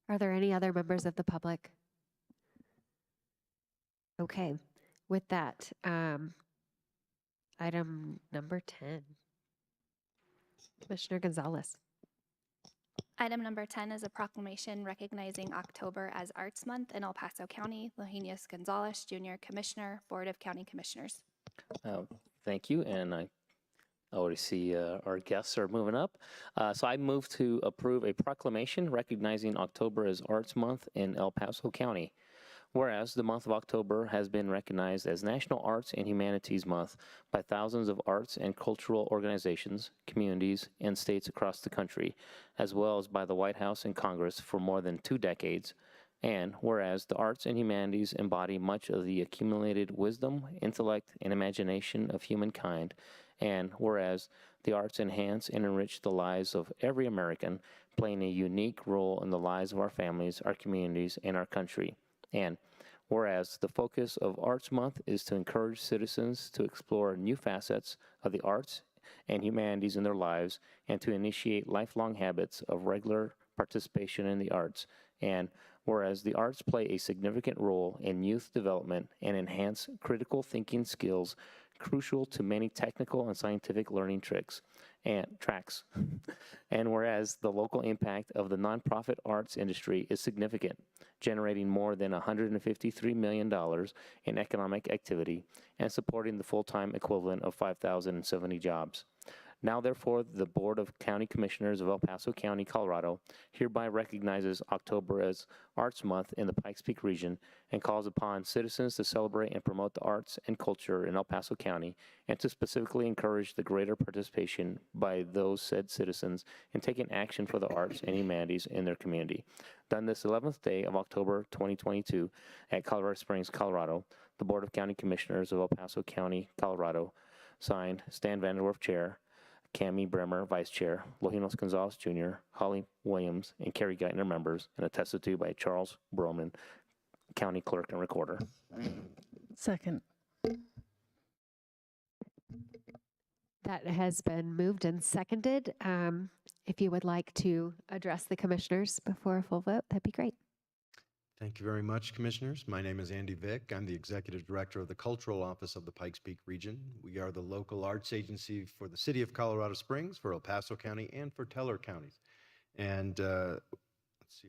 Are there any other members of the public? Okay, with that, item number 10. Commissioner Gonzalez. Item number 10 is a proclamation recognizing October as Arts Month in El Paso County. Lohenius Gonzalez, Jr., Commissioner, Board of County Commissioners. Thank you, and I already see our guests are moving up. So I move to approve a proclamation recognizing October as Arts Month in El Paso County. Whereas the month of October has been recognized as National Arts and Humanities Month by thousands of arts and cultural organizations, communities, and states across the country, as well as by the White House and Congress for more than 2 decades. And whereas the arts and humanities embody much of the accumulated wisdom, intellect, and imagination of humankind, and whereas the arts enhance and enrich the lives of every American, playing a unique role in the lives of our families, our communities, and our country. And whereas the focus of Arts Month is to encourage citizens to explore new facets of the arts and humanities in their lives and to initiate lifelong habits of regular participation in the arts. And whereas the arts play a significant role in youth development and enhance critical thinking skills crucial to many technical and scientific learning tracks. And whereas the local impact of the nonprofit arts industry is significant, generating more than $153 million in economic activity and supporting the full-time equivalent of 5,070 jobs. Now, therefore, the Board of County Commissioners of El Paso County, Colorado, hereby recognizes October as Arts Month in the Pikes Peak region and calls upon citizens to celebrate and promote the arts and culture in El Paso County and to specifically encourage the greater participation by those said citizens in taking action for the arts and humanities in their community. Done this 11th day of October 2022 at Colorado Springs, Colorado, the Board of County Commissioners of El Paso County, Colorado, signed Stan Vanderwerf, Chair, Cami Bremer, Vice Chair, Lojinos Gonzalez Jr., Holly Williams, and Carrie Geithner, members, and attested to by Charles Broman, County Clerk and Recorder. Second. That has been moved and seconded. If you would like to address the commissioners before a full vote, that'd be great. Thank you very much, Commissioners. My name is Andy Vick. I'm the Executive Director of the Cultural Office of the Pikes Peak Region. We are the local arts agency for the City of Colorado Springs, for El Paso County, and for Teller counties. And let's see.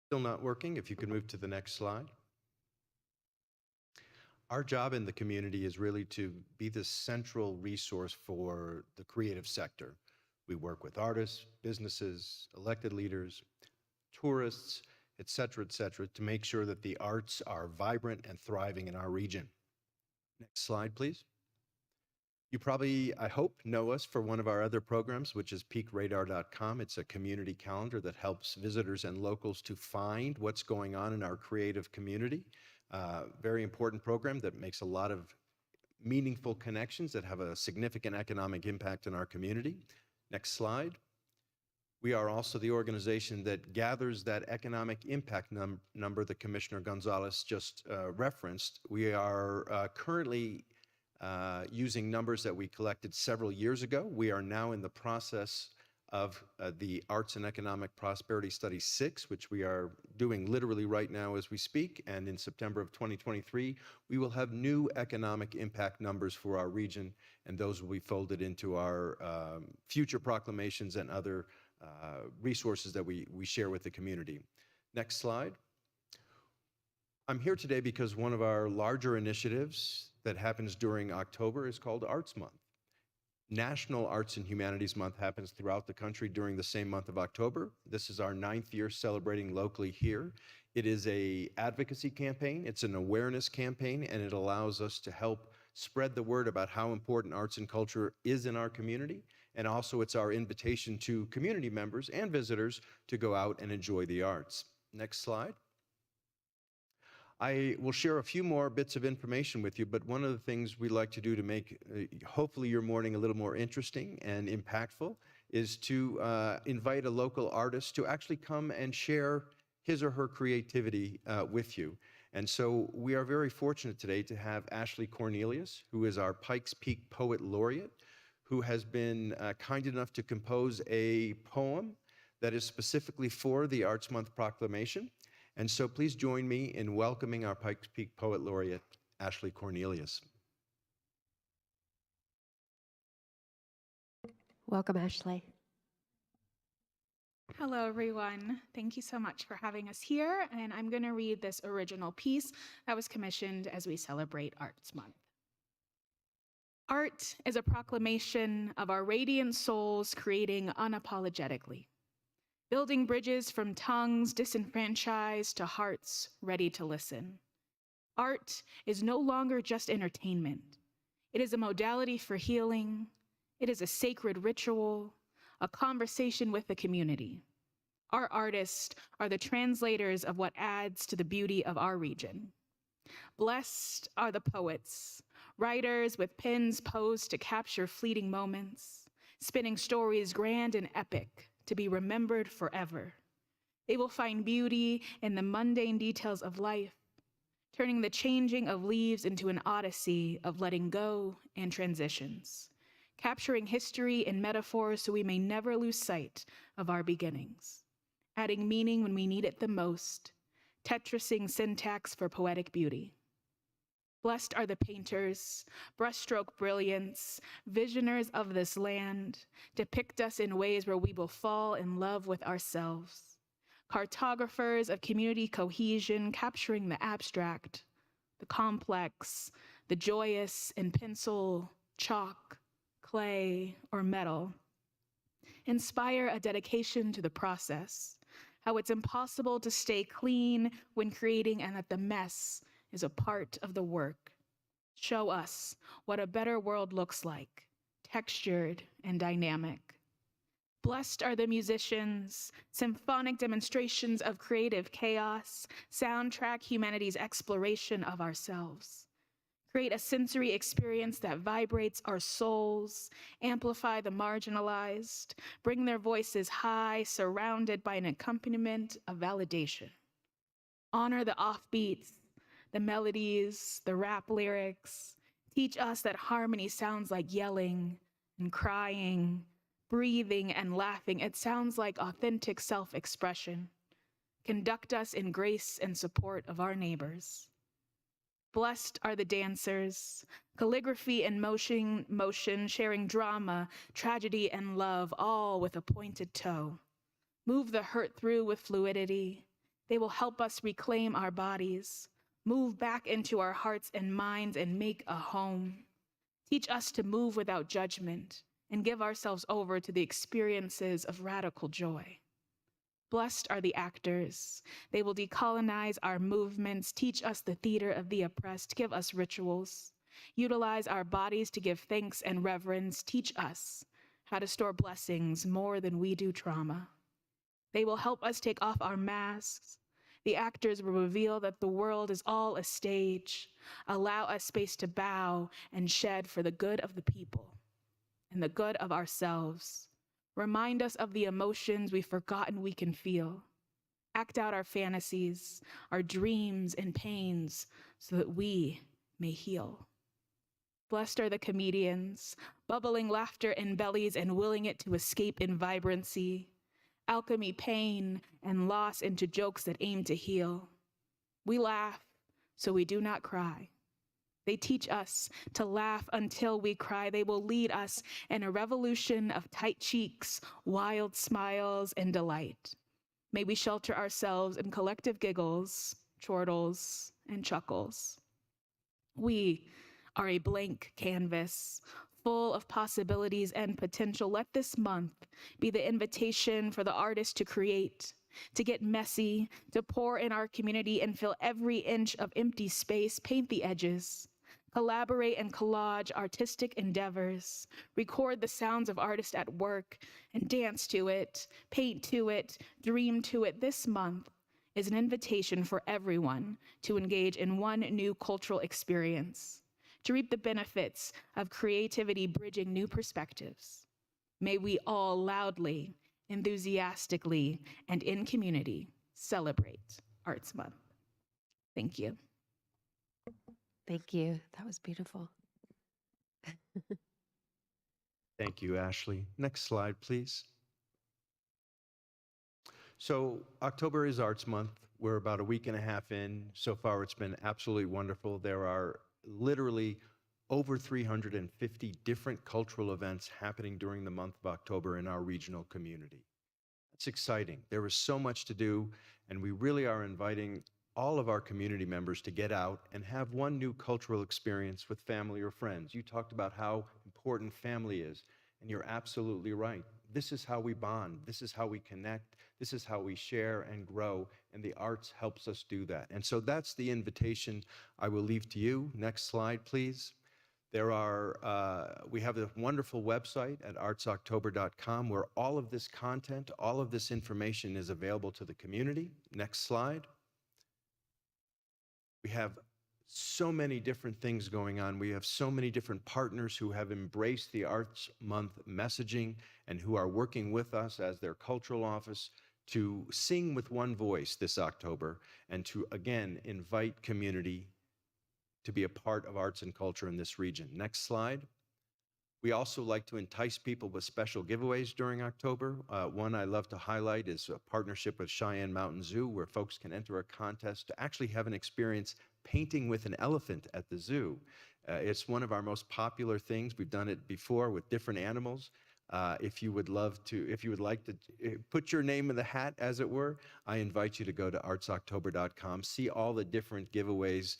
Still not working. If you could move to the next slide. Our job in the community is really to be the central resource for the creative sector. We work with artists, businesses, elected leaders, tourists, et cetera, to make sure that the arts are vibrant and thriving in our region. Next slide, please. You probably, I hope, know us for one of our other programs, which is peakradar.com. It's a community calendar that helps visitors and locals to find what's going on in our creative community. Very important program that makes a lot of meaningful connections that have a significant economic impact in our community. Next slide. We are also the organization that gathers that economic impact number that Commissioner Gonzalez just referenced. We are currently using numbers that we collected several years ago. We are now in the process of the Arts and Economic Prosperity Study 6, which we are doing literally right now as we speak. And in September of 2023, we will have new economic impact numbers for our region, and those will be folded into our future proclamations and other resources that we share with the community. Next slide. I'm here today because one of our larger initiatives that happens during October is called Arts Month. National Arts and Humanities Month happens throughout the country during the same month of October. This is our 9th year celebrating locally here. It is an advocacy campaign, it's an awareness campaign, and it allows us to help spread the word about how important arts and culture is in our community. And also it's our invitation to community members and visitors to go out and enjoy the arts. Next slide. I will share a few more bits of information with you, but one of the things we like to do to make hopefully your morning a little more interesting and impactful is to invite a local artist to actually come and share his or her creativity with you. And so we are very fortunate today to have Ashley Cornelius, who is our Pikes Peak Poet Laureate, who has been kind enough to compose a poem that is specifically for the Arts Month proclamation. And so please join me in welcoming our Pikes Peak Poet Laureate, Ashley Cornelius. Welcome, Ashley. Hello, everyone. Thank you so much for having us here. And I'm going to read this original piece that was commissioned as we celebrate Arts Month. Art is a proclamation of our radiant souls creating unapologetically, building bridges from tongues disenfranchised to hearts ready to listen. Art is no longer just entertainment. It is a modality for healing. It is a sacred ritual, a conversation with the community. Our artists are the translators of what adds to the beauty of our region. Blessed are the poets, writers with pens posed to capture fleeting moments, spinning stories grand and epic to be remembered forever. They will find beauty in the mundane details of life, turning the changing of leaves into an odyssey of letting go and transitions, capturing history in metaphors so we may never lose sight of our beginnings, adding meaning when we need it the most, Tetrising syntax for poetic beauty. Blessed are the painters, brushstroke brilliance, visioners of this land, depict us in ways where we will fall in love with ourselves. Cartographers of community cohesion, capturing the abstract, the complex, the joyous in pencil, chalk, clay, or metal. Inspire a dedication to the process, how it's impossible to stay clean when creating and that the mess is a part of the work. Show us what a better world looks like, textured and dynamic. Blessed are the musicians, symphonic demonstrations of creative chaos, soundtrack humanity's exploration of ourselves. Create a sensory experience that vibrates our souls, amplify the marginalized, bring their voices high, surrounded by an accompaniment of validation. Honor the offbeats, the melodies, the rap lyrics. Teach us that harmony sounds like yelling and crying, breathing and laughing. It sounds like authentic self-expression. Conduct us in grace and support of our neighbors. Blessed are the dancers, calligraphy and motion, sharing drama, tragedy, and love, all with a pointed toe. Move the hurt through with fluidity. They will help us reclaim our bodies, move back into our hearts and minds, and make a home. Teach us to move without judgment and give ourselves over to the experiences of radical joy. Blessed are the actors. They will decolonize our movements, teach us the theater of the oppressed, give us rituals, utilize our bodies to give thanks and reverence, teach us how to store blessings more than we do trauma. They will help us take off our masks. The actors will reveal that the world is all a stage, allow us space to bow and shed for the good of the people and the good of ourselves. Remind us of the emotions we've forgotten we can feel. Act out our fantasies, our dreams and pains so that we may heal. Blessed are the comedians, bubbling laughter in bellies and willing it to escape in vibrancy. Alchemy pain and loss into jokes that aim to heal. We laugh so we do not cry. They teach us to laugh until we cry. They will lead us in a revolution of tight cheeks, wild smiles, and delight. May we shelter ourselves in collective giggles, chortles, and chuckles. We are a blank canvas, full of possibilities and potential. Let this month be the invitation for the artist to create, to get messy, to pour in our community and fill every inch of empty space, paint the edges. Collaborate and collage artistic endeavors, record the sounds of artists at work, and dance to it, paint to it, dream to it. This month is an invitation for everyone to engage in one new cultural experience, to reap the benefits of creativity bridging new perspectives. May we all loudly, enthusiastically, and in community celebrate Arts Month. Thank you. Thank you. That was beautiful. Thank you, Ashley. Next slide, please. So October is Arts Month. We're about a week and a half in. So far, it's been absolutely wonderful. There are literally over 350 different cultural events happening during the month of October in our regional community. That's exciting. There is so much to do, and we really are inviting all of our community members to get out and have one new cultural experience with family or friends. You talked about how important family is, and you're absolutely right. This is how we bond. This is how we connect. This is how we share and grow, and the arts helps us do that. And so that's the invitation I will leave to you. Next slide, please. We have a wonderful website at artsoctober.com where all of this content, all of this information is available to the community. Next slide. We have so many different things going on. We have so many different partners who have embraced the Arts Month messaging and who are working with us as their cultural office to sing with one voice this October and to, again, invite community to be a part of arts and culture in this region. Next slide. We also like to entice people with special giveaways during October. One I love to highlight is a partnership with Cheyenne Mountain Zoo, where folks can enter a contest to actually have an experience painting with an elephant at the zoo. It's one of our most popular things. We've done it before with different animals. If you would like to put your name in the hat, as it were, I invite you to go to artsoctober.com, see all the different giveaways,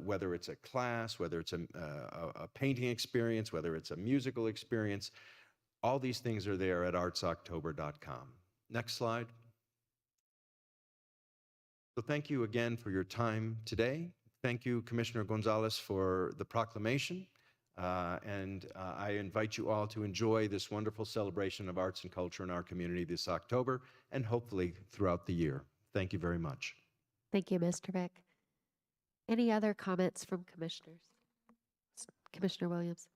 whether it's a class, whether it's a painting experience, whether it's a musical experience. All these things are there at artsoctober.com. Next slide. So thank you again for your time today. Thank you, Commissioner Gonzalez, for the proclamation. I invite you all to enjoy this wonderful celebration of arts and culture in our community this October and hopefully throughout the year. Thank you very much. Thank you, Mr. Vick. Any other comments from commissioners? Commissioner Williams.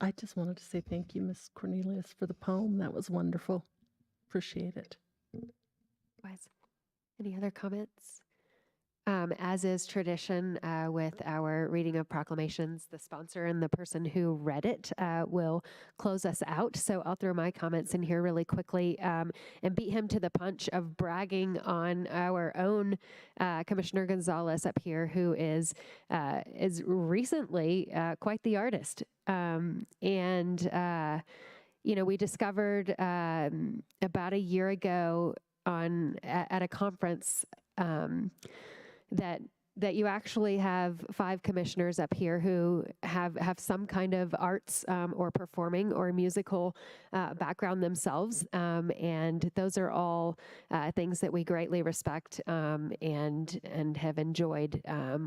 I just wanted to say thank you, Ms. Cornelius, for the poem. That was wonderful. Appreciate it. Any other comments? As is tradition with our reading of proclamations, the sponsor and the person who read it will close us out. So I'll throw my comments in here really quickly and beat him to the punch of bragging on our own Commissioner Gonzalez up here, who is recently quite the artist. We discovered about a year ago at a conference that you actually have 5 commissioners up here who have some kind of arts or performing or musical background themselves. And those are all things that we greatly respect and have enjoyed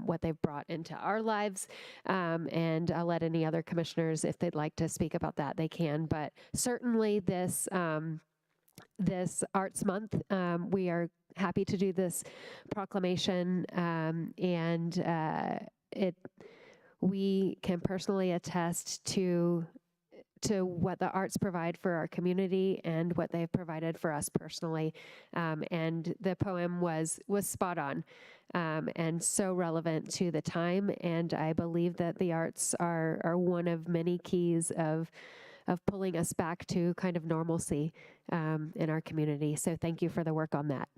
what they've brought into our lives. And I'll let any other commissioners, if they'd like to speak about that, they can. But certainly this Arts Month, we are happy to do this proclamation, we can personally attest to what the arts provide for our community and what they've provided for us personally. And the poem was spot on and so relevant to the time. And I believe that the arts are one of many keys of pulling us back to kind of normalcy in our community. So thank you for the work on that.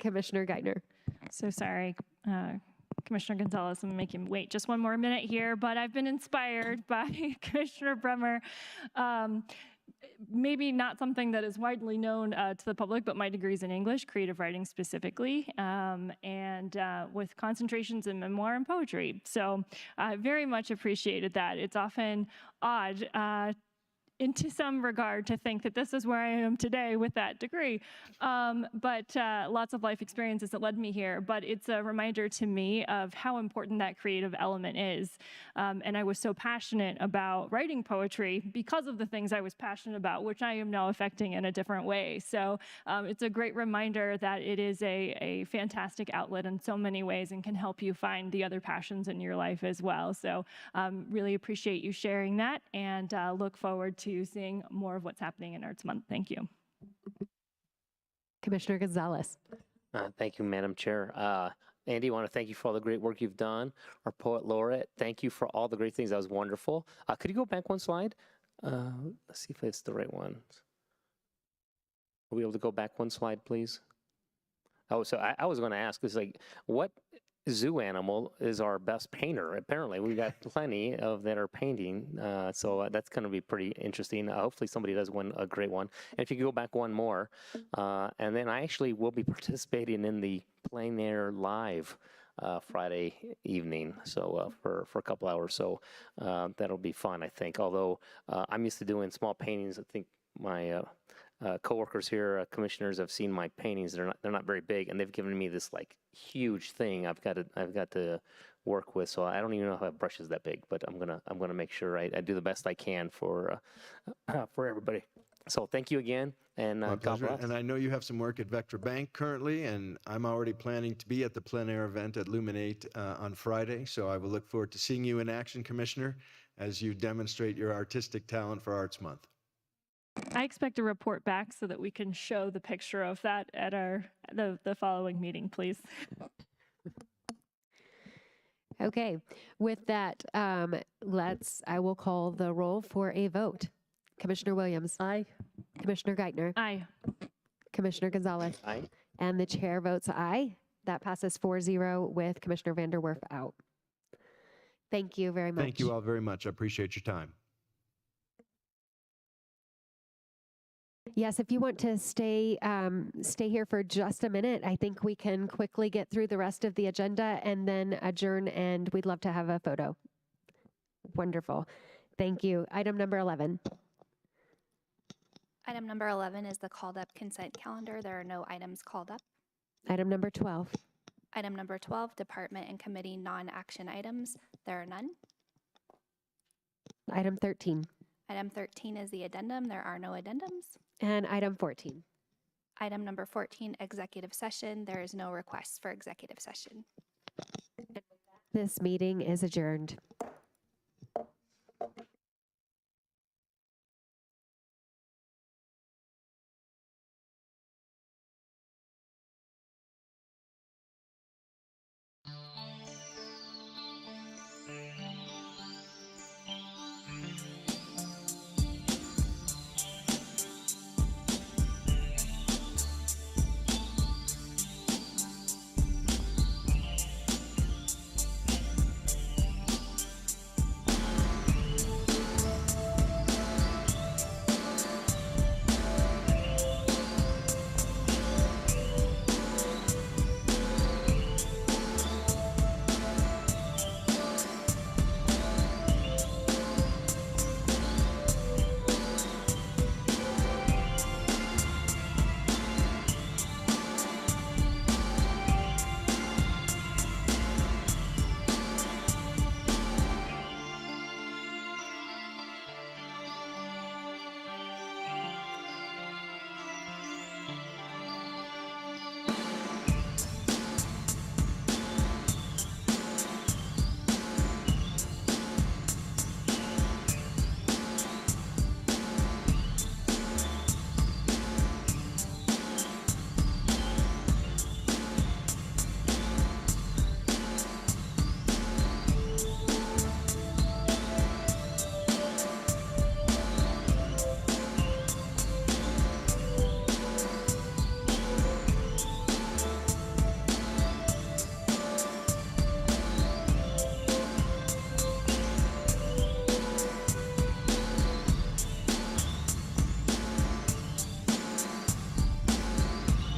Commissioner Geithner. So sorry, Commissioner Gonzalez, I'm making you wait just one more minute here, but I've been inspired by Commissioner Bremer. Maybe not something that is widely known to the public, but my degree is in English, creative writing specifically, and with concentrations in memoir and poetry. So I very much appreciated that. It's often odd into some regard to think that this is where I am today with that degree. But lots of life experiences that led me here. But it's a reminder to me of how important that creative element is. And I was so passionate about writing poetry because of the things I was passionate about, which I am now affecting in a different way. So it's a great reminder that it is a fantastic outlet in so many ways and can help you find the other passions in your life as well. So really appreciate you sharing that and look forward to seeing more of what's happening in Arts Month. Thank you. Commissioner Gonzalez. Thank you, Madam Chair. Andy, I want to thank you for all the great work you've done. Our poet laureate, thank you for all the great things. That was wonderful. Could you go back one slide? Let's see if it's the right one. Are we able to go back one slide, please? Oh, so I was going to ask, is like, what zoo animal is our best painter? Apparently, we got plenty of that are painting, so that's going to be pretty interesting. Hopefully, somebody does win a great one. And if you could go back one more, and then I actually will be participating in the Plein Air Live Friday evening, so for a couple hours. So that'll be fun, I think. Although I'm used to doing small paintings, I think my coworkers here, commissioners, have seen my paintings. They're not very big, and they've given me this like huge thing I've got to work with. So I don't even know if I have brushes that big, but I'm gonna make sure I do the best I can for everybody. So thank you again, and My God pleasure. bless. And I know you have some work at Vectra Bank currently, and I'm already planning to be at the plein air event at Luminate on Friday. So I will look forward to seeing you in action, Commissioner, as you demonstrate your artistic talent for Arts Month. I expect a report back so that we can show the picture of that at the following meeting, please. Okay, with that, I will call the roll for a vote. Commissioner Williams. Aye. Commissioner Geithner. Aye. Commissioner Gonzalez. Aye. And the chair votes aye. That passes 4-0 with Commissioner Vanderwerf out. Thank you very much. Thank you all very much. I appreciate your time. Yes, if you want to stay here for just a minute, I think we can quickly get through the rest of the agenda and then adjourn, and we'd love to have a photo. Wonderful. Thank you. Item number 11. Item number 11 is the called up consent calendar. There are no items called up. Item number 12. Item number 12, department and committee non-action items. There are none. Item 13. Item 13 is the addendum. There are no addendums. And item 14. Item number 14, executive session. There is no request for executive session. This meeting is adjourned.